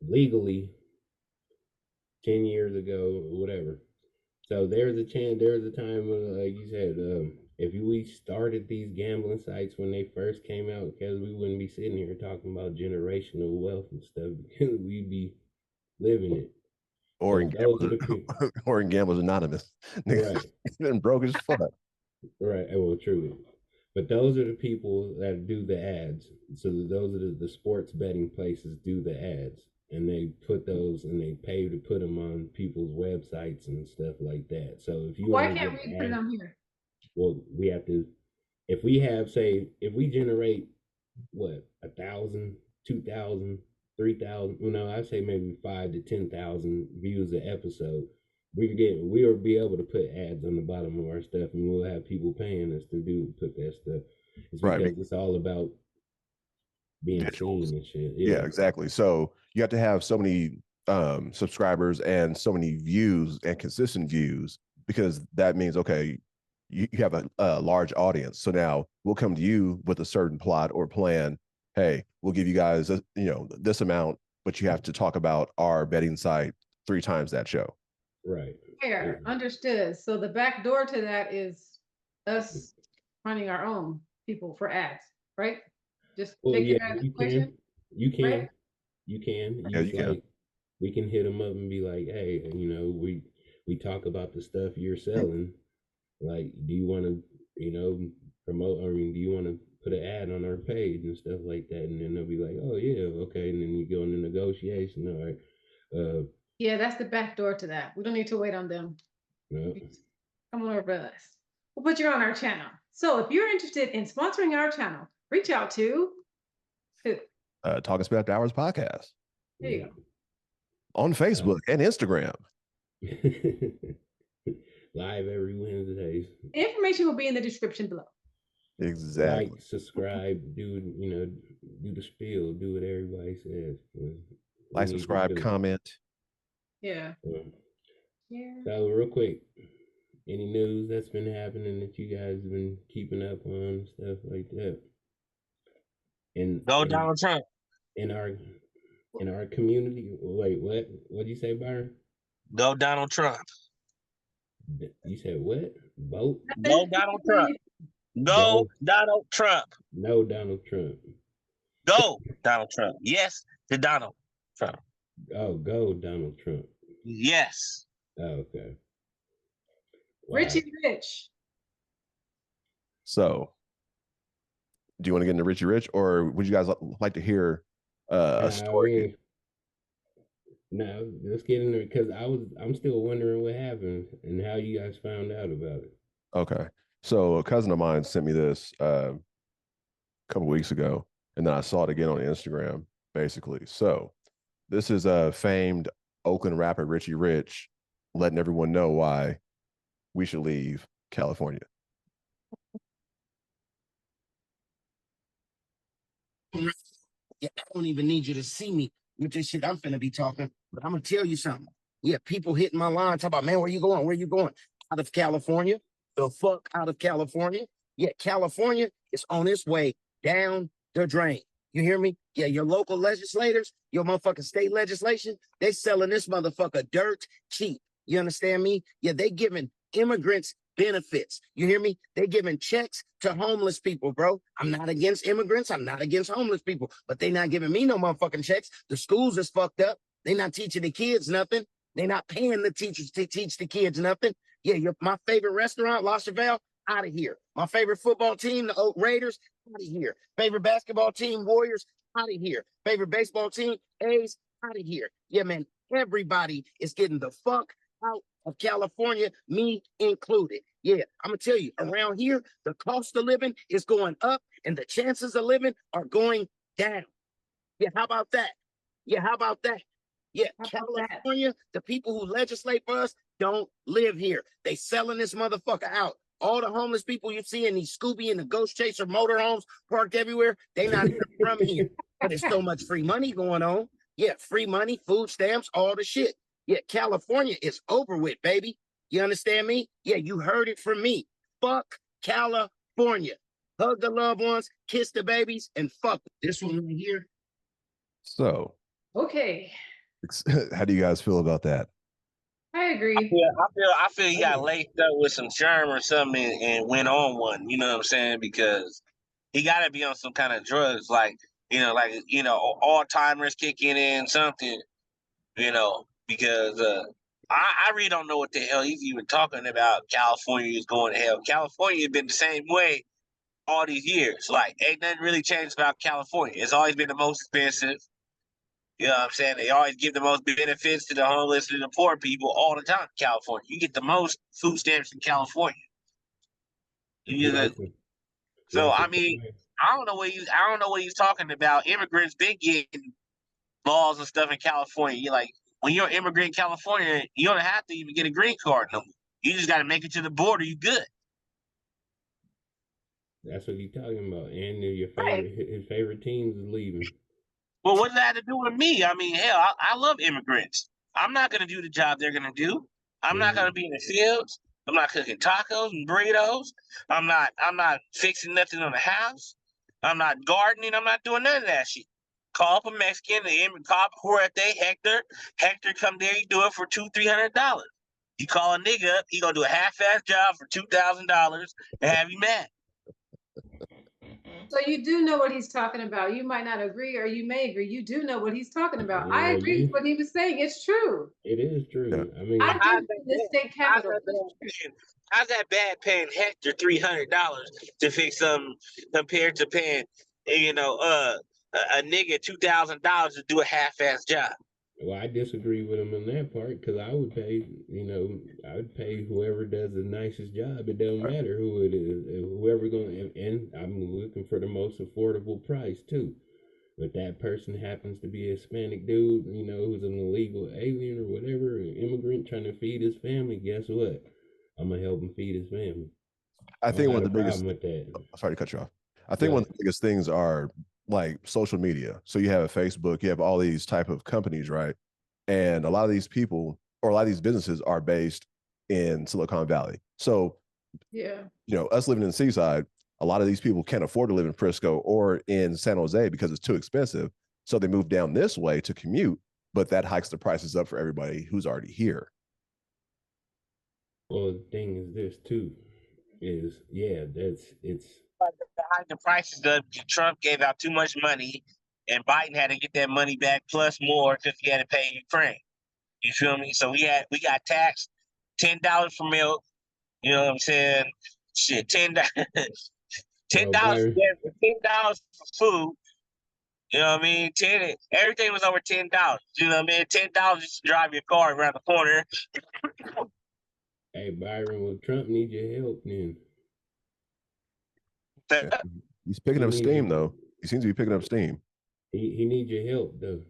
legally 10 years ago, whatever. So there's a chance, there's a time when, like you said, if we started these gambling sites when they first came out, because we wouldn't be sitting here talking about generational wealth and stuff, because we'd be living it. Or So in those are Gamblers, the people, or in Gamblers Anonymous. Niggas right? been broke as fuck. Right. Well, true. But those are the people that do the ads. So those are the sports betting places do the ads. And they put those and they pay to put them on people's websites and stuff like that. So if you Why want to can't get we put it ad, on here? well, we have to, if we have, say, if we generate what, 1,000, 2,000, 3,000, well, no, I say maybe 5 to 10,000 views an episode. We'll be able to put ads on the bottom of our stuff, and we'll have people paying us to put that stuff. It's Right. because it's all about being Visuals. seen and shit. Yeah, Yeah, exactly. So you have to have so many subscribers and so many views and consistent views because that means okay, you have a large audience. So now we'll come to you with a certain plot or plan. Hey, we'll give you guys this amount, but you have to talk about our betting site 3 times that show. right. Yeah. Fair, understood. So the back door to that is us finding our own people for ads, right? Just Well, take yeah, it out of the you equation, can, you right? can, you can Yeah, use you can. like we can hit them up and be like, hey, you know, we talk about the stuff you're selling. Like, do you want to, promote? I mean, do you want to put an ad on our page and stuff like that? And then they'll be like, oh yeah, okay. And then you go into negotiation. All right. Yeah, that's the back door to that. We don't need to wait on them. No. Come on over to us. We'll put you on our channel. So if you're interested in sponsoring our channel, reach out to who? Talking Spit After Hours podcast. There you go. On Facebook and Instagram. Live every Wednesday. Information will be in the description below. Exactly. Like, subscribe, do the spiel, do what everybody says. Like, subscribe, comment. Yeah. So real quick, any news that's been happening that you guys have been keeping up on, stuff like that? Go Donald Trump. In our community. Wait, what? What'd you say, Byron? Go Donald Trump. You said what? Vote? Go Donald Trump. Go Donald Trump. No Donald Trump. Go Donald Trump. Yes to Donald Trump. Oh, go Donald Trump. Yes. Oh, okay. Wow. Richie Rich. So, do you want to get into Richie Rich, or would you guys like to hear a story? No, let's get in there, because I'm still wondering what happened and how you guys found out about it. Okay. So a cousin of mine sent me this a couple weeks ago, and then I saw it again on Instagram, basically. So this is a famed Oakland rapper, Richie Rich, letting everyone know why we should leave California. Yeah, I don't even need you to see me with this shit I'm finna be talking, but I'm gonna tell you something. Yeah, people hitting my line, talk about, man, where you going? Where you going? Out of California. The fuck out of California. Yeah, California is on its way down the drain. You hear me? Yeah, your local legislators, your motherfucking state legislation, they selling this motherfucker dirt cheap. You understand me? Yeah, they giving immigrants benefits. You hear me? They giving checks to homeless people, bro. I'm not against immigrants. I'm not against homeless people, but they not giving me no motherfucking checks. The schools is fucked up. They not teaching the kids nothing. They not paying the teachers to teach the kids nothing. Yeah, my favorite restaurant, La Chevelle, out of here. My favorite football team, the Oak Raiders, out of here. Favorite basketball team, Warriors, out of here. Favorite baseball team, A's, out of here. Yeah, man, everybody is getting the fuck out of California, me included. Yeah, I'm gonna tell you, around here, the cost of living is going up and the chances of living are going down. Yeah, how about that? Yeah, how about that? Yeah, California, the people who legislate for us don't live here. They selling this motherfucker out. All the homeless people you see in these Scooby and the Ghost Chaser motorhomes parked everywhere, they not even from here. But there's so much free money going on. Yeah, free money, food stamps, all the shit. Yeah, California is over with, baby. You understand me? Yeah, you heard it from me. Fuck California. Hug the loved ones, kiss the babies, and fuck this one right here. So, okay. How do you guys feel about that? I agree. I feel he got laced up with some germ or something and went on one. You know what I'm saying? Because he got to be on some kind of drugs, like Alzheimer's kicking in something. Because I really don't know what the hell he's even talking about. California is going to hell. California has been the same way all these years. Like, ain't nothing really changed about California. It's always been the most expensive. You know what I'm saying? They always give the most benefits to the homeless and the poor people all the time in California. You get the most food stamps in California. So I mean, I don't know what he's talking about. Immigrants been getting laws and stuff in California. You're like, when you're an immigrant in California, you don't have to even get a green card no more. You just got to make it to the border. You good. That's what he's talking about. And his favorite teams is leaving. Well, what does that have to do with me? I mean, hell, I love immigrants. I'm not going to do the job they're going to do. I'm not going to be in the fields. I'm not cooking tacos and burritos. I'm not fixing nothing on the house. I'm not gardening. I'm not doing none of that shit. Call up a Mexican, call up Huerte, Hector come there, you do it for $200-$300. You call a nigga up, he gonna do a half-ass job for $2,000 and have you mad. So you do know what he's talking about. You might not agree, or you may agree. You do know what he's talking about. I agree with what he was saying. It's true. It is true. Yeah. I mean, I've How's been that in the bad? state capitol. How's that bad paying Hector $300 to fix something compared to paying, a nigga $2,000 to do a half-ass job? well, I disagree with him on that part because I would pay, I would pay whoever does the nicest job. It doesn't matter who it is, whoever going, and I'm looking for the most affordable price too. But that person happens to be a Hispanic dude, who's an illegal alien or whatever, an immigrant trying to feed his family. Guess what? I'm gonna help him feed his family. I I don't think one got of a the biggest. problem with that. Sorry to cut you off. I think one of But the biggest things are like social media. So you have Facebook, you have all these type of companies, right? And a lot of these people or a lot of these businesses are based in Silicon Valley. So, Yeah. Us living in the seaside, a lot of these people can't afford to live in Frisco or in San Jose because it's too expensive. So they move down this way to commute, but that hikes the prices up for everybody who's already here. well, the thing is this too, is it's To hike the prices up, Trump gave out too much money, and Biden had to get that money back plus more because he had to pay Ukraine. You feel me? So we got taxed $10 for milk. You know what I'm saying? Shit, $10 well, $10 Byron. $10 for food. You know what I mean? Everything was over $10. You know what I mean? $10 just to drive your car around the corner. Hey Byron, well Trump needs your help then. Yeah. He's picking He up needs steam, you. though. He seems to be picking up steam. He needs your help though.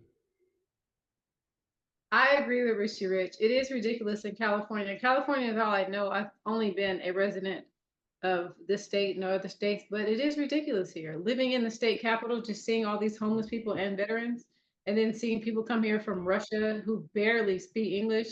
I agree with Richie Rich. It is ridiculous in California. California is all I know. I've only been a resident of this state, no other states, but it is ridiculous here. Living in the state capital, just seeing all these homeless people and veterans, and then seeing people come here from Russia who barely speak English,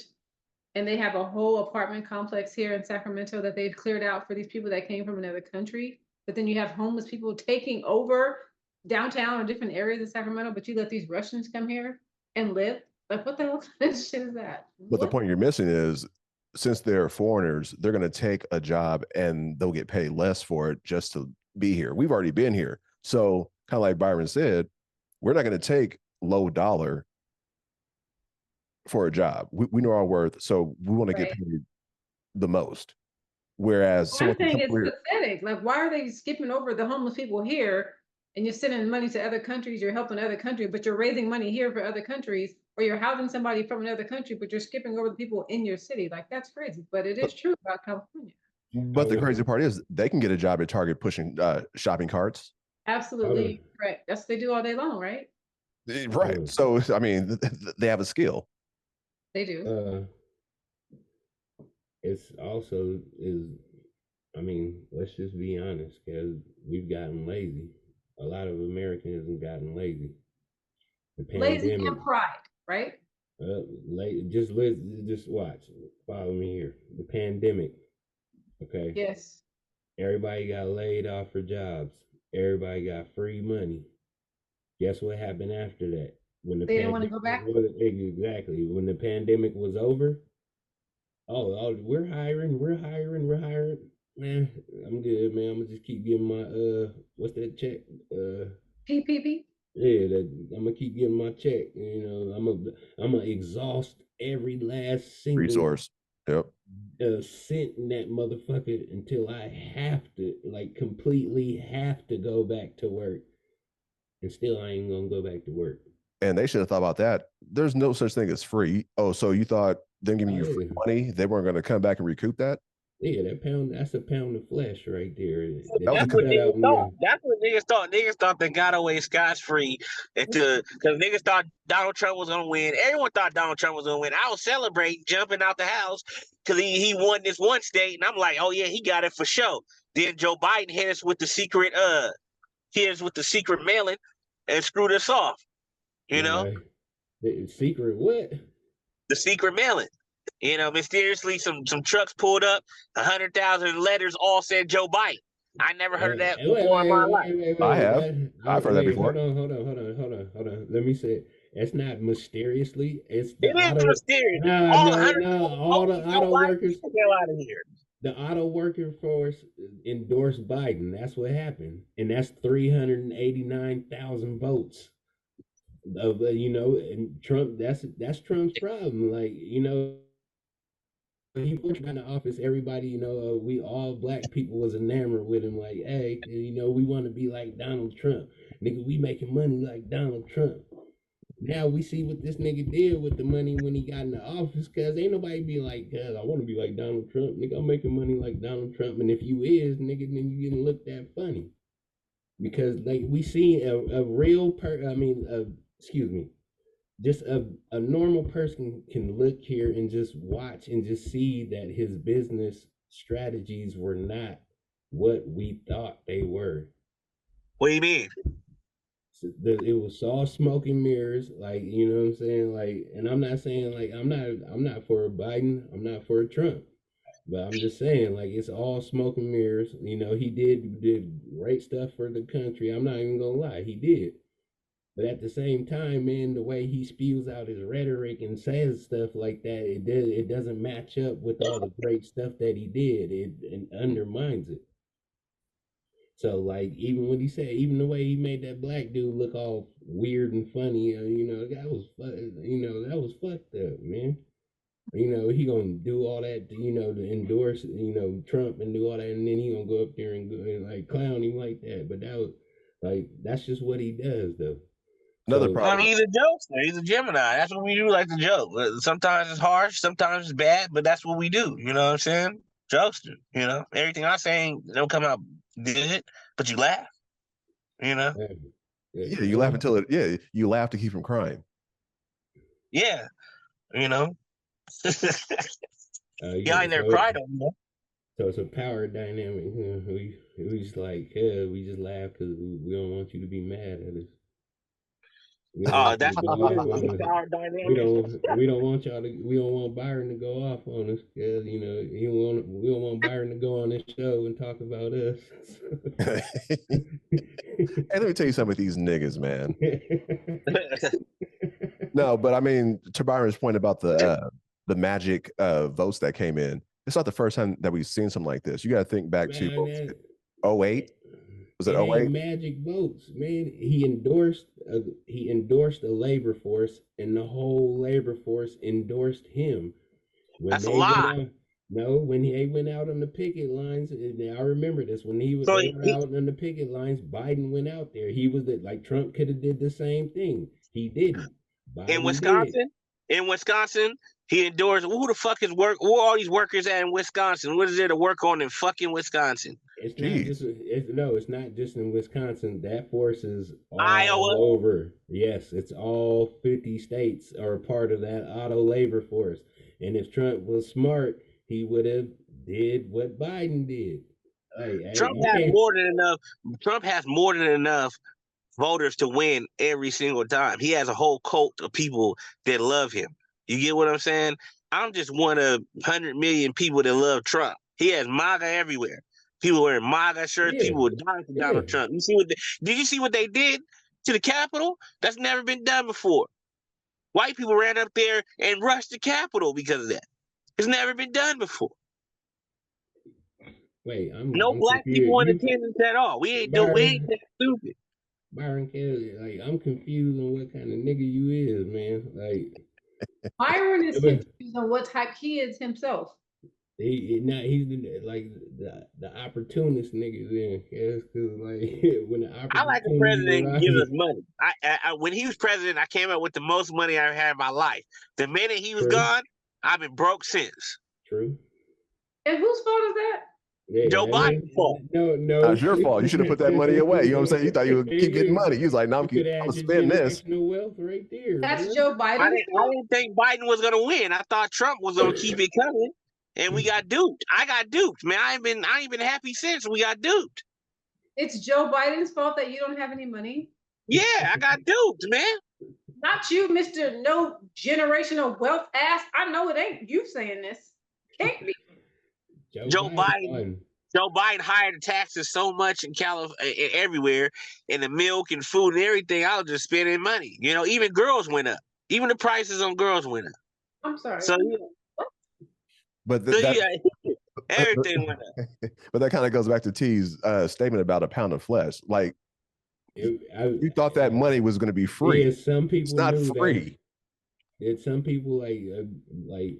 and they have a whole apartment complex here in Sacramento that they've cleared out for these people that came from another country. But then you have homeless people taking over downtown or different areas of Sacramento, but you let these Russians come here and live. Like, what the hell kind of shit is that? But the point you're missing is since they're foreigners, they're going to take a job and they'll get paid less for it just to be here. We've already been here. So, kind of like Byron said, we're not going to take low dollar for a job. We know our worth. So, we want to get paid the most. Whereas, I'm saying it's pathetic. Like, why are they skipping over the homeless people here and you're sending money to other countries, you're helping other countries, but you're raising money here for other countries, or you're housing somebody from another country, but you're skipping over the people in your city. Like, that's crazy. But it is true about California. But the crazy part is they can get a job at Target pushing shopping carts. Absolutely correct. That's what they do all day long, right? Right. So, I mean, they have a skill. They do. It's also let's just be honest, because we've gotten lazy. A lot of Americans have gotten lazy. The pandemic, lazy and pride, right? Just watch. Follow me here. The pandemic. Okay. Yes. Everybody got laid off for jobs. Everybody got free money. Guess what happened after that? When the they didn't want to go back. Exactly. When the pandemic was over, we're hiring. Man, I'm good, man. I'm gonna just keep getting my what's that check? PPP. Yeah, I'm gonna keep getting my check. I'm gonna exhaust every last single resource. Yep. Cent in that motherfucker until I have to, completely have to go back to work. And still, I ain't gonna go back to work. And they should have thought about that. There's no such thing as free. Oh, so you thought them giving you free money, they weren't going to come back and recoup that? Yeah, that's a pound of flesh right there. That's what niggas thought. That's what niggas thought. Niggas thought they got away scotch-free because niggas thought Donald Trump was gonna win. Everyone thought Donald Trump was gonna win. I was celebrating, jumping out the house because he won this one state, and I'm like, oh yeah, he got it for sure. Then Joe Biden hit us with the secret mailing and screwed us off. You know? The secret what? The secret mailing. Mysteriously, some trucks pulled up, 100,000 letters all said Joe Biden. I never heard of that before in my life. I have. I've heard that before. Hold on. Let me say it. It's not mysteriously. It's it is mysterious. All the auto workers. Get the hell out of here. The auto worker force endorsed Biden. That's what happened, and that's 389,000 votes. Of and Trump. That's Trump's problem. Like he first got in the office, everybody, we all black people was enamored with him. Like, hey, we want to be like Donald Trump, nigga. We making money like Donald Trump. Now we see what this nigga did with the money when he got in the office, cause ain't nobody be like, cause I want to be like Donald Trump, nigga. I'm making money like Donald Trump, and if you is, nigga, then you getting looked at funny, because like we see a real excuse me, just a normal person can look here and just watch and just see that his business strategies were not what we thought they were. What do you mean? It was all smoke and mirrors, like, you know what I'm saying, like, and I'm not saying like I'm not for Biden, I'm not for Trump, but I'm just saying like it's all smoke and mirrors. He did great stuff for the country. I'm not even gonna lie, he did. But at the same time, man, the way he spews out his rhetoric and says stuff like that, it doesn't match up with all the great stuff that he did. It undermines it. So, like, even the way he made that black dude look all weird and funny, that was fucked up, man. He gonna do all that, to endorse, Trump and do all that, and then he gonna go up there and like clown him like that. But that was like, that's just what he does, though. Another problem. I mean, he's a jokester. He's a Gemini. That's what we do, like to joke. Sometimes it's harsh, sometimes it's bad, but that's what we do. You know what I'm saying? Jokester. Everything I'm saying don't come out good, but you laugh. Yeah, you laugh until you laugh to keep from crying. Yeah, Y'all ain't never cried on me. So it's a power dynamic. We just like, we just laugh because we don't want you to be mad at us. That's power dynamic. We don't want Byron to go off on us, because we don't want Byron to go on this show and talk about us. Hey, let me tell you something with these niggas, man. No, but I mean, to Byron's point about the magic votes that came in, it's not the first time that we've seen something like this. You got to think back to 08. Was it 08? Magic votes, man. He endorsed a labor force, and the whole labor force endorsed him. That's a lie. When he went out on the picket lines, I remember this. When they were out on the picket lines, Biden went out there. He was like, Trump could have did the same thing. He didn't. Biden in Wisconsin, he endorsed. Who the fuck is work? Who are all these workers at in Wisconsin? What is there to work on in fucking Wisconsin? It's not just in Wisconsin. That force is all Iowa over. Yes, it's all 50 states are a part of that auto labor force. And if Trump was smart, he would have did what Biden did. Trump has more than enough voters to win every single time. He has a whole cult of people that love him. You get what I'm saying? I'm just one of 100 million people that love Trump. He has MAGA everywhere. People wearing MAGA shirts. Yeah. People were dying for Donald Trump. Did you see what they did to the Capitol? That's never been done before. White people ran up there and rushed the Capitol because of that. It's never been done before. Wait, I'm black confused. people in attendance at all. We ain't that stupid. Byron Kelly, like, I'm confused on what kind of nigga you is, man. Like, Byron is confused on what type he is himself. He's like the opportunist niggas in, because like when the I like the president gives us money. I when he was president, I came up with the most money I ever had in my life. The minute he was gone, I've been broke since. True. And whose fault is that? Yeah, Joe Biden's fault. No. That's your fault. You should have put that money away. You know what I'm saying? You thought you would keep getting money. You was like, no, I'm gonna spend this. Wealth right there. That's man. Joe Biden. I didn't think Biden was gonna win. I thought Trump was gonna keep it coming, and we got duped. I got duped, man. I ain't been happy since we got duped. It's Joe Biden's fault that you don't have any money. Yeah, I got duped, man. Not you, Mr. No generational wealth ass. I know it ain't you saying this. Can't be. Joe Biden hired the taxes so much in California, everywhere, in the milk and food and everything. I was just spending money. Even girls went up. Even the prices on girls went up. I'm sorry. So but Everything went up. But that kind of goes back to T's statement about a pound of flesh. Like, you thought that money was going to be free. Yeah, some people it's not knew free. That some people like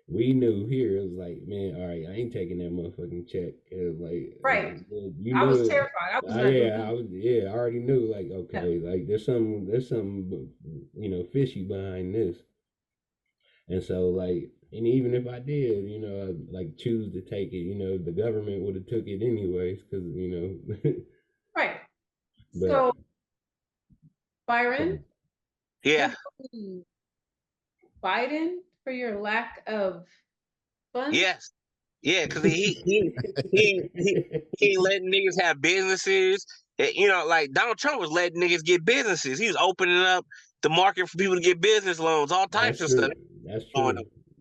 we knew here. It was like, man, all right, I ain't taking that motherfucking check. It was like, Right. You I knew was it. terrified. I was I already knew. Like, okay, like there's some fishy behind this. And so, like, and even if I did, like choose to take it, the government would have took it anyways, because right. But, so, Byron, yeah, Biden for your lack of funds. Yes, yeah, because he ain't letting niggas have businesses. Like Donald Trump was letting niggas get businesses. He was opening up the market for people to get business loans, all types of stuff. That's true.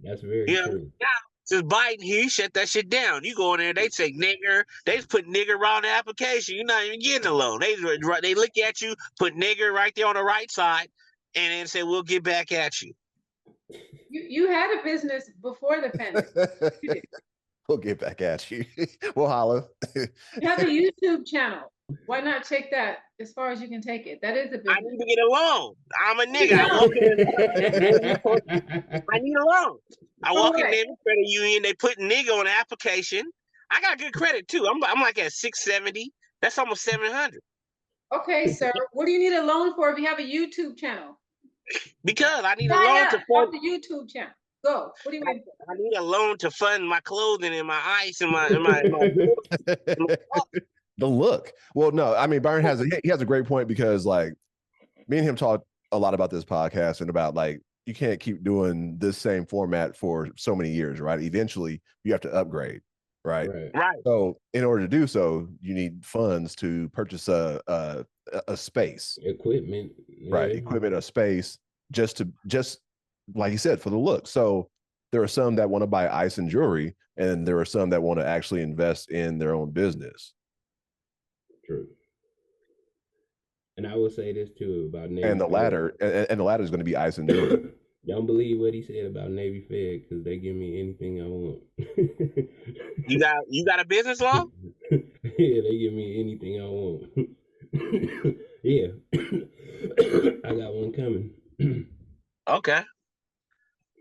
That's very true. Now, since Biden, he shut that shit down. You go in there, they say nigger. They just put nigger around the application. You're not even getting a loan. They look at you, put nigger right there on the right side, and then say, we'll get back at you. You had a business before the pandemic. We'll get back at you. We'll holler. You have a YouTube channel. Why not take that as far as you can take it? That is a business. I need to get a loan. I'm a nigga. I need a loan. I walk in the credit union. They put nigga on the application. I got good credit too. I'm like at 670. That's almost 700. Okay, sir. What do you need a loan for if you have a YouTube channel? Because I need a loan to fund the YouTube channel. Go. What do you mean? I need a loan to fund my clothing and my ice and my the look. Well, no, I mean Byron has a great point, because like me and him talked a lot about this podcast and about like you can't keep doing this same format for so many years, right? Eventually you have to upgrade, right? So in order to do so, you need funds to purchase a space, equipment, right? Equipment, a space, just like you said, for the look. So there are some that want to buy ice and jewelry, and there are some that want to actually invest in their own business. True. And I will say this too about Navy. And the latter, and the latter is going to be ice and jewelry. Don't believe what he said about Navy Fed, because they give me anything I want. You got a business loan? Yeah, they give me anything I want. Yeah. I got one coming. Okay.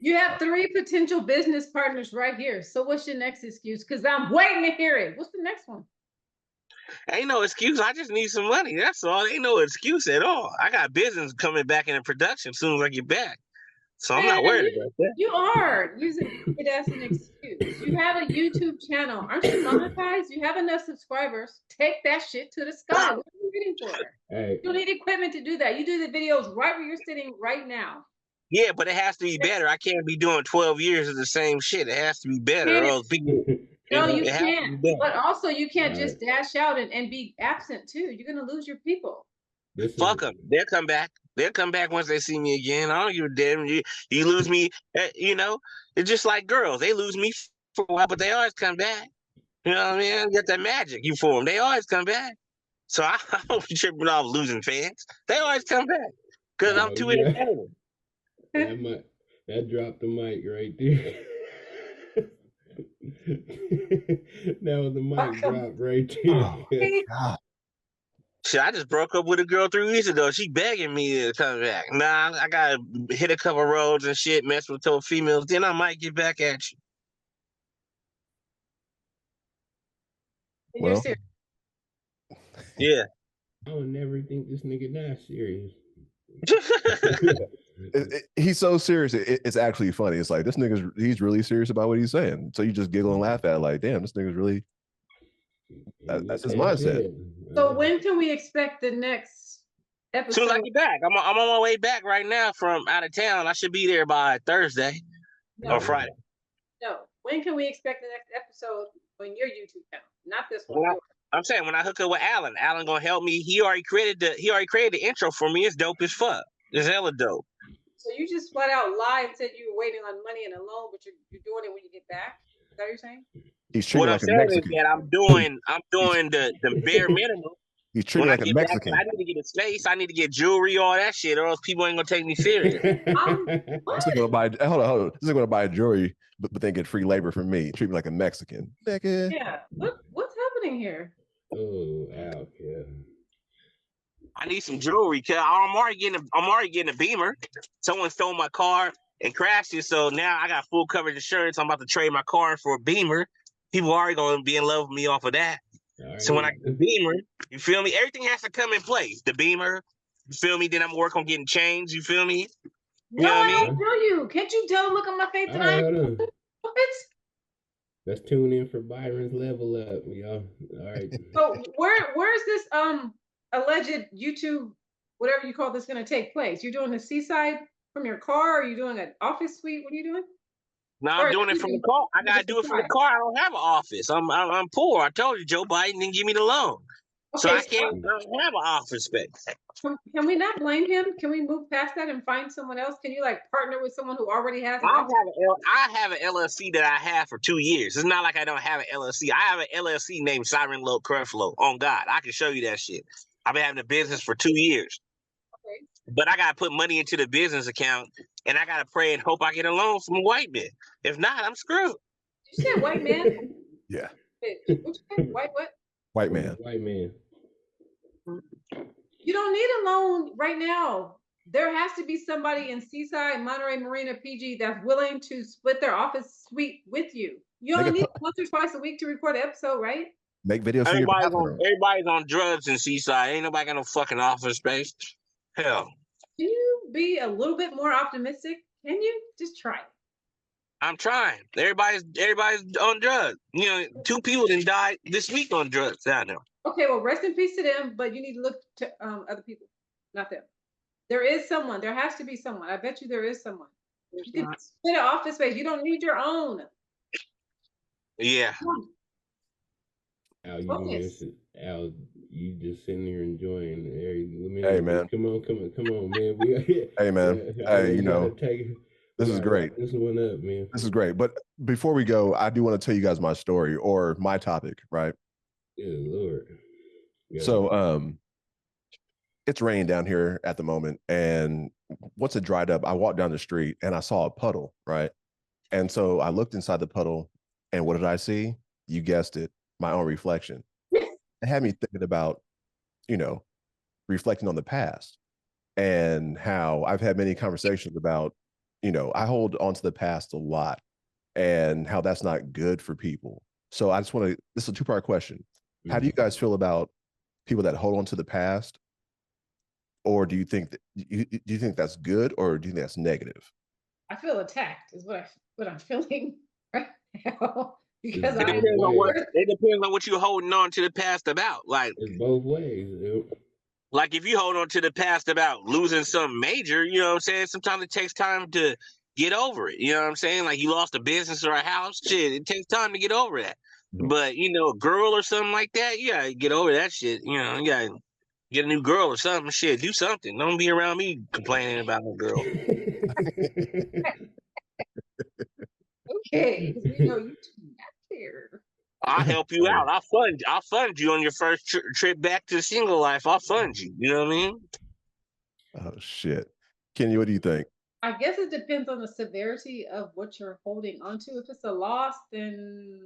You have 3 potential business partners right here. So what's your next excuse? Because I'm waiting to hear it. What's the next one? Ain't no excuse. I just need some money. That's all. Ain't no excuse at all. I got business coming back into production as soon as I get back. So I'm not worried about that. You are using it as an excuse. You have a YouTube channel. Aren't you monetized? You have enough subscribers. Take that shit to the sky. What are you waiting for? Hey. You don't need equipment to do that. You do the videos right where you're sitting right now. Yeah, but it has to be better. I can't be doing 12 years of the same shit. It has to be better. Or else people, no, you can't. But also, you can't just dash out and be absent too. You're gonna lose your people. Fuck them. They'll come back. They'll come back once they see me again. I don't give a damn. You lose me. It's just like girls. They lose me for a while, but they always come back. You know what I mean? You got that magic you for them. They always come back. So I don't be tripping off losing fans. They always come back because I'm too entertaining. That dropped the mic right there. That was the mic drop right there. God. Shit, I just broke up with a girl 3 weeks ago. She begging me to come back. Nah, I gotta hit a couple roads and shit, mess with those females. Then I might get back at you. Well, yeah. I would never think this nigga that serious. He's so serious. It's actually funny. It's like this he's really serious about what he's saying. So you just giggle and laugh at it, like, damn, this nigga's really. That's his mindset. So when can we expect the next episode? As soon as I get back, I'm on my way back right now from out of town. I should be there by Thursday or Friday. No, when can we expect the next episode on your YouTube channel? Not this one. I'm saying when I hook up with Alan gonna help me. He already created the intro for me. It's dope as fuck. It's hella dope. So you just flat out lied and said you were waiting on money and a loan, but you're doing it when you get back? Is that what you're saying? He's what I'm saying is that I'm doing the bare minimum You treat me When I like a get back, Mexican. I need to get a space. I need to get jewelry, all that shit, or else people ain't gonna take me serious. This is gonna buy. Hold on. This is gonna buy jewelry, but then get free labor from me. Treat me like a Mexican. Nigga. Yeah. What's happening here? Oh, out, yeah. I need some jewelry. Cause I'm already getting a Beamer. Someone stole my car and crashed it, so now I got full coverage insurance. I'm about to trade my car for a Beamer. People are already gonna be in love with me off of that. So when I get the Beamer, you feel me? Everything has to come in place. The Beamer, you feel me? Then I'm working on getting changed. You feel me? No, know what I I mean? don't tell you. Can't you tell? Look at my face All and right, I. hold on. What? Let's tune in for Byron's level up, y'all. All right. So where's this alleged YouTube, whatever you call this, going to take place? You're doing the seaside from your car? Or are you doing an office suite? What are you doing? No, I'm doing it from the car. I gotta do it from the car. I don't have an office. I'm poor. I told you, Joe Biden didn't give me the loan, so Okay, I can't. I don't have an office space. Can we not blame him? Can we move past that and find someone else? Can you like partner with someone who already has an office? I have an LLC that I have for 2 years. It's not like I don't have an LLC. I have an LLC named Siren Low Creflo. On God, I can show you that shit. I've been having a business for 2 years. Okay. But I gotta put money into the business account, and I gotta pray and hope I get a loan from a white man. If not, I'm screwed. You said white man? Yeah. What you say? White what? White man. White man. You don't need a loan right now. There has to be somebody in Seaside, Monterey, Marina, PG that's willing to split their office suite with you. You only need once or twice a week to record an episode, right? Make videos from your bathroom. Everybody's on drugs in Seaside. Ain't nobody got no fucking office space. Hell. Can you be a little bit more optimistic? Can you just try it? I'm trying. Everybody's on drugs. You know, 2 people done died this week on drugs down there. Okay, well, rest in peace to them, but you need to look to other people, not them. There is someone. There has to be someone. I bet you there is someone. You can split an office space. You don't need your own. Yeah. Al, Al, you just sitting here enjoying. Hey, man. Come on, man. Hey, man. Hey, you know, this is great. This one up, man. This is great. But before we go, I do want to tell you guys my story or my topic, right? Good Lord. Yeah. So, it's raining down here at the moment, and once it dried up, I walked down the street and I saw a puddle, right? And so I looked inside the puddle, and what did I see? You guessed it, my own reflection. It had me thinking about, you know, reflecting on the past and how I've had many conversations about, you know, I hold on to the past a lot and how that's not good for people. So I just want to, this is a 2-part question. How do you guys feel about people that hold on to the past? Or do you think that do you think that's good, or do you think that's negative? I feel attacked is what I'm feeling right now. Because it depends on what you're holding on to the past about. Like, it's both ways. Dude. Like if you hold on to the past about losing something major, you know what I'm saying? Sometimes it takes time to get over it. You know what I'm saying? Like you lost a business or a house, shit, it takes time to get over that. But you know, a girl or something like that, you gotta get over that shit. You know, you gotta get a new girl or something. Shit, do something. Don't be around me complaining about a girl. Okay, because we know you too here. I'll help you out. I'll fund you on your first trip back to single life. I'll fund you. You know what I mean? Oh shit, Kenny, what do you think? I guess it depends on the severity of what you're holding onto. If it's a loss, then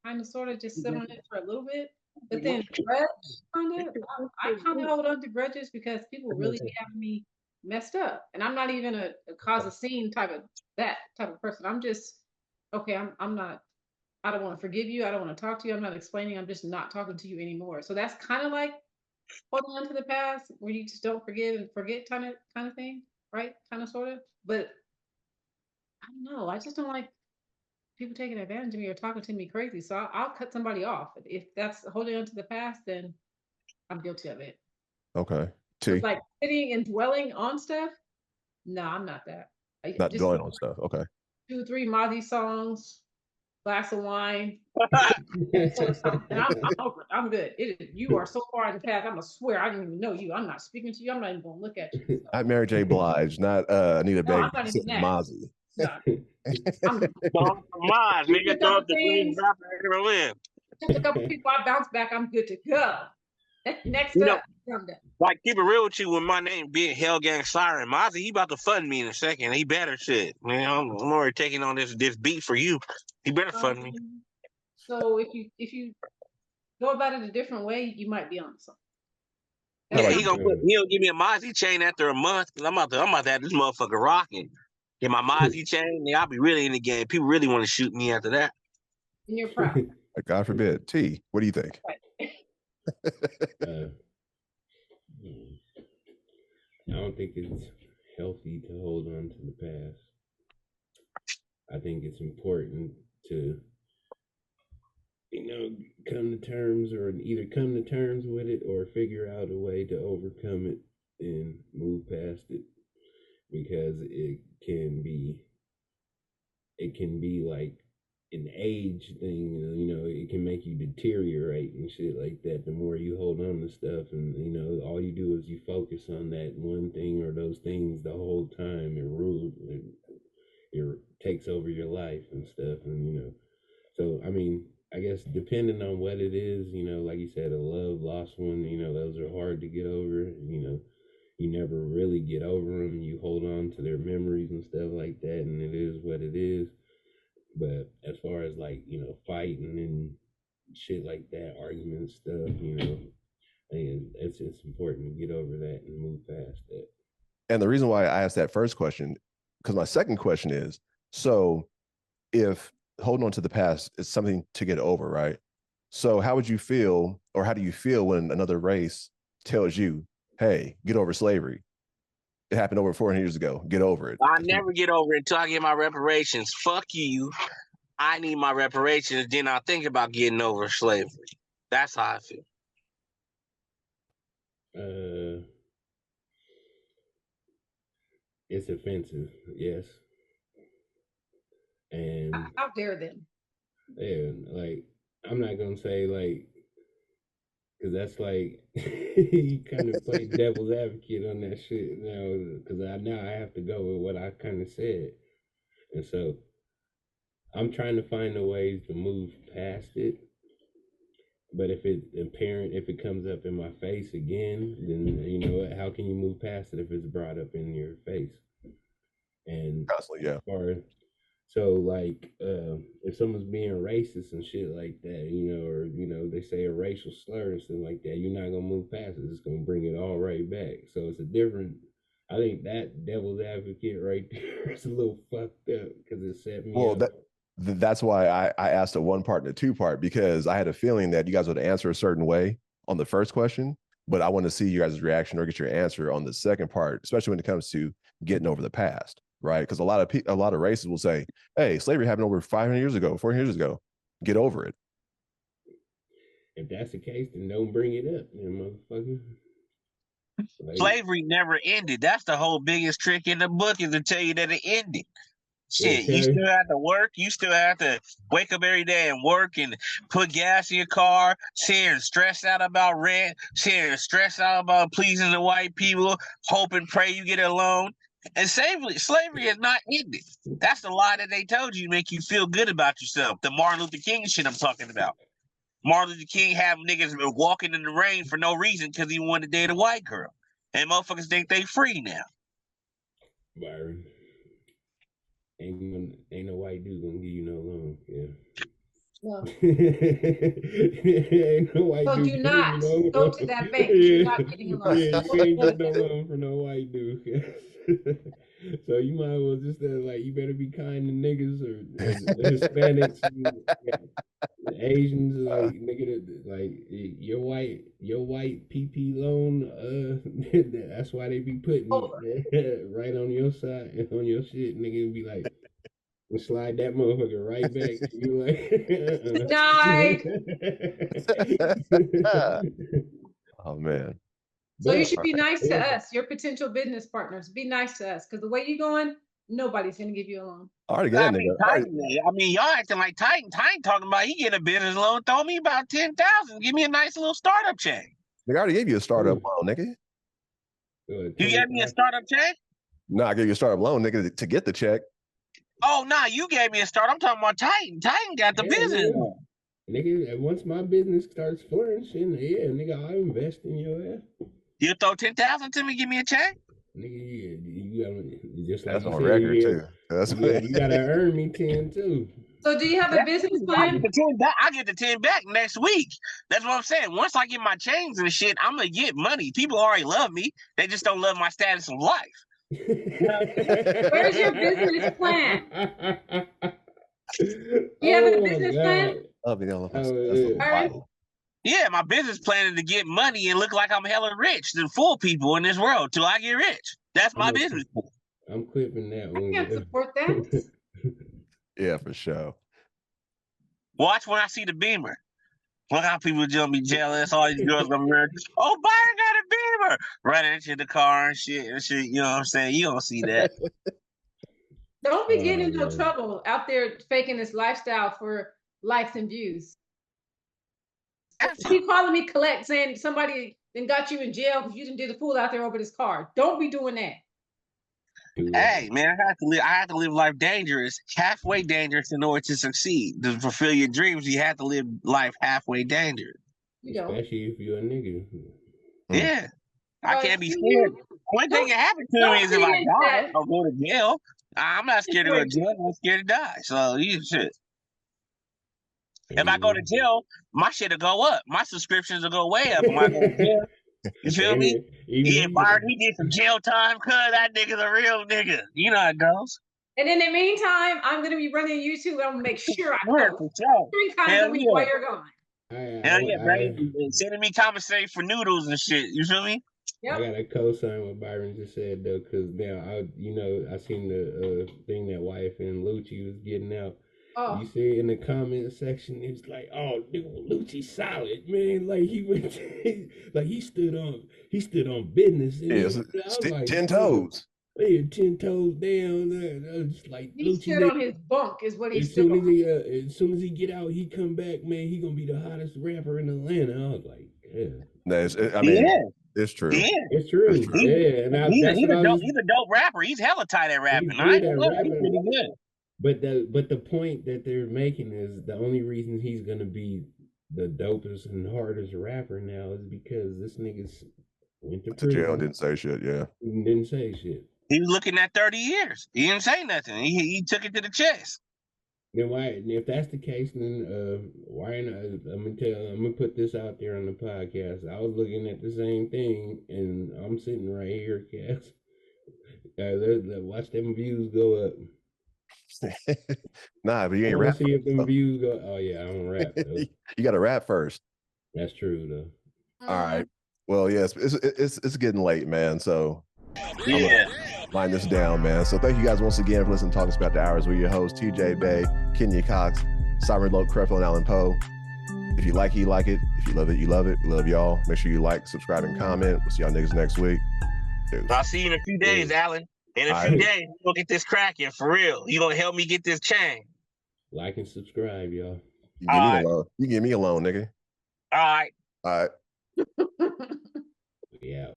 kind of sort of just sit on it for a little bit. But then grudge, I kind of hold on to grudges because people really be having me messed up, and I'm not even a cause a scene type of person. I'm just okay. I'm not. I don't want to forgive you. I don't want to talk to you. I'm not explaining. I'm just not talking to you anymore. So that's kind of like holding on to the past, where you just don't forgive and forget kind of thing, right? Kind of sort of. But I don't know. I just don't like people taking advantage of me or talking to me crazy. So I'll cut somebody off. If that's holding on to the past, then I'm guilty of it. Okay. T. Like sitting and dwelling on stuff. No, I'm not that. Not just dwelling on stuff. Okay. 2, 3 Mozzie songs, glass of wine, and I'm good. You are so far in the past. I'm gonna swear I didn't even know you. I'm not speaking to you. I'm not even gonna look at you. So. Not Mary J. Blige. Not Anita Baker. Mozzie. No. I'm Mozzie. Nigga thought the green rapper ever live. Just a couple people. I bounce back. I'm good to go. Next You know, up, calm down. like keep it real with you with my name being Hell Gang Siren. Mozzie, he about to fund me in a second. He better shit. Man, I'm already taking on this beat for you. He better fund me. So if you go about it a different way, you might be on something. Yeah, That's he'll give me a Mozzie chain after a month. I'm about to have this motherfucker rocking. Get my Mozzie chain, I'll be really in the game. People really want to shoot me after that. And you're proud. God forbid. T, what do you think? Right. I don't think it's healthy to hold on to the past. I think it's important to, come to terms with it or figure out a way to overcome it and move past it, because it can be like an age thing. It can make you deteriorate and shit like that the more you hold on to stuff, and all you do is you focus on that one thing or those things the whole time. It takes over your life and stuff, and so I mean, I guess depending on what it is, like you said, a love lost one, those are hard to get over. You never really get over them. You hold on to their memories and stuff like that, and it is what it is. But as far as fighting and shit like that, arguments stuff, I think it's important to get over that and move past that. And the reason why I asked that first question, because my second question is, so if holding on to the past is something to get over, right? So how would you feel, or how do you feel when another race tells you, hey, get over slavery? It happened over 400 years ago. Get over it. I never get over it until I get my reparations. Fuck you. I need my reparations. Then I'll think about getting over slavery. That's how I feel. It's offensive, yes. And how dare them? Yeah, I'm not gonna say because that's you kind of play devil's advocate on that shit now, because I have to go with what I kind of said, and so I'm trying to find the ways to move past it. But if it comes up in my face again, then how can you move past it if it's brought up in your face? And constantly, yeah. So if someone's being racist and shit like that, or they say a racial slur and stuff like that, you're not gonna move past it. It's gonna bring it all right back. So it's a different. I think that devil's advocate right there is a little fucked up because it set me up. That's why I asked a one part and a two part, because I had a feeling that you guys would answer a certain way on the first question, but I want to see you guys' reaction or get your answer on the second part, especially when it comes to getting over the past, right? Because a lot of races will say, hey, slavery happened over 500 years ago, 400 years ago. Get over it. If that's the case, then don't bring it up, motherfucker. Slavery never ended. That's the whole biggest trick in the book, is to tell you that it ended. Shit, you still have to work. You still have to wake up every day and work and put gas in your car. Sitting stressed out about rent. Sitting stressed out about pleasing the white people. Hope and pray you get a loan. And slavery is not ended. That's the lie that they told you to make you feel good about yourself. The Martin Luther King shit I'm talking about. Martin Luther King have niggas walking in the rain for no reason because he wanted to date a white girl. And motherfuckers think they free now. Byron. Ain't no white dude gonna give you no loan. Yeah. No. Ain't no white so dude do not go to that bank. You're not getting a loan. Yeah, you ain't get no loan for no white dude. So you might as well just you better be kind to niggas or Hispanics, and Asians, your white PP loan. That's why they be putting it right on your side and on your shit. Nigga be like, slide that motherfucker right back to you. Oh man. So you should be nice to us, your potential business partners. Be nice to us, because the way you're going, nobody's gonna give you a loan. I mean, y'all acting like Titan. Titan talking about he get a business loan. Throw me about 10,000. Give me a nice little startup check. They already gave you a startup loan, nigga. You gave me a startup check? No, I gave you a startup loan, nigga, to get the check. Oh, nah, you gave me a start. I'm talking about Titan. Titan got the business loan. Nigga, once my business starts flourishing, yeah, nigga, I'll invest in your ass. You throw 10,000 to me, give me a check. Nigga, you gotta, just like That's you on said, record yeah, too. That's yeah, you gotta earn me 10 too. So do you have a business I get plan? the 10 back. I get the 10 back next week. That's what I'm saying. Once I get my chains and shit, I'm gonna get money. People already love me. They just don't love my status of life. Where's your business plan? Do you have a Oh my business plan? God. I'll be on Oh, that's yeah. wild. Yeah, my business plan is to get money and look like I'm hella rich to fool people in this world till I get rich. That's my business plan. I'm clipping that I one. can't support that. Yeah, for sure. Watch when I see the Beamer. Look how people just be jealous. All these girls gonna run. Oh, Byron got a Beamer. Running into the car and shit and shit. You know what I'm saying? You don't see that. Don't be getting in no man. trouble out there faking this lifestyle for likes and views. Keep calling me collect saying somebody then got you in jail because you didn't do the fool out there over this car. Don't be doing that. Hey man, I have to live life dangerous, halfway dangerous in order to succeed. To fulfill your dreams, you have to live life halfway dangerous. You don't. Especially if you're a nigga. Yeah. I can't be scared. You, One thing that happens to me is if I die or go to jail. I'm not scared to go to jail. I'm scared to die. So you should. If I go to jail, my shit'll go up. My subscriptions will go way up when I go to jail. You feel me? Yeah, Byron, he did some jail time, cuz that nigga's a real nigga. You know how it goes. And in the meantime, I'm gonna be running YouTube and I'm gonna make sure I For post sure. 3 times Hell a week yeah. while you're gone. Hell yeah, bro. Sending me commissary for noodles and shit. You feel me? Yep. I got to co-sign what Byron just said though, because now I seen the thing that wife and Lucci was getting out. Oh. You see in the comment section, it's like, oh, nigga, Lucci solid, man. Like he went, like he stood on business. And Yeah, I was like, 10 toes. Yeah, 10 toes down there. I was like, He Lucci, stood on his bunk is what he as stood on. as soon as he get out, he come back, man. He gonna be the hottest rapper in Atlanta. I was like, yeah. No, I mean, yeah. It's true. Yeah. It's true. It's true. Yeah. And he's a dope rapper. He's hella tight at rapping. He's I ain't good gonna at lie, he's rapping. pretty good. But the point that they're making is the only reason he's gonna be the dopest and hardest rapper now is because this nigga's went to prison. Jail, didn't say shit. Yeah, didn't say shit. He was looking at 30 years. He didn't say nothing. He took it to the chest. Then why? If that's the case, then why not? I'm gonna put this out there on the podcast. I was looking at the same thing, and I'm sitting right here, Cass. Watch them views go up. Nah, but you ain't rap. See if them views go. Oh yeah, I don't rap. You got to rap first. That's true though. All right. Well, yes, it's getting late, man. So yeah, line this down, man. So thank you guys once again for listening to Talking About the Hours. We're your hosts, TJ Bay, Kenya Coxx, Simon Loke, Creflo, and Alan Poe. If you like it, you like it. If you love it, you love it. We love y'all. Make sure you like, subscribe, and comment. We'll see y'all niggas next week. Dude. I'll see you in a few days, Alan. In a few days, we'll get this cracking for real. You gonna help me get this chain? Like and subscribe, y'all. You give me alone. You give me alone, nigga. All right. All right. Yeah.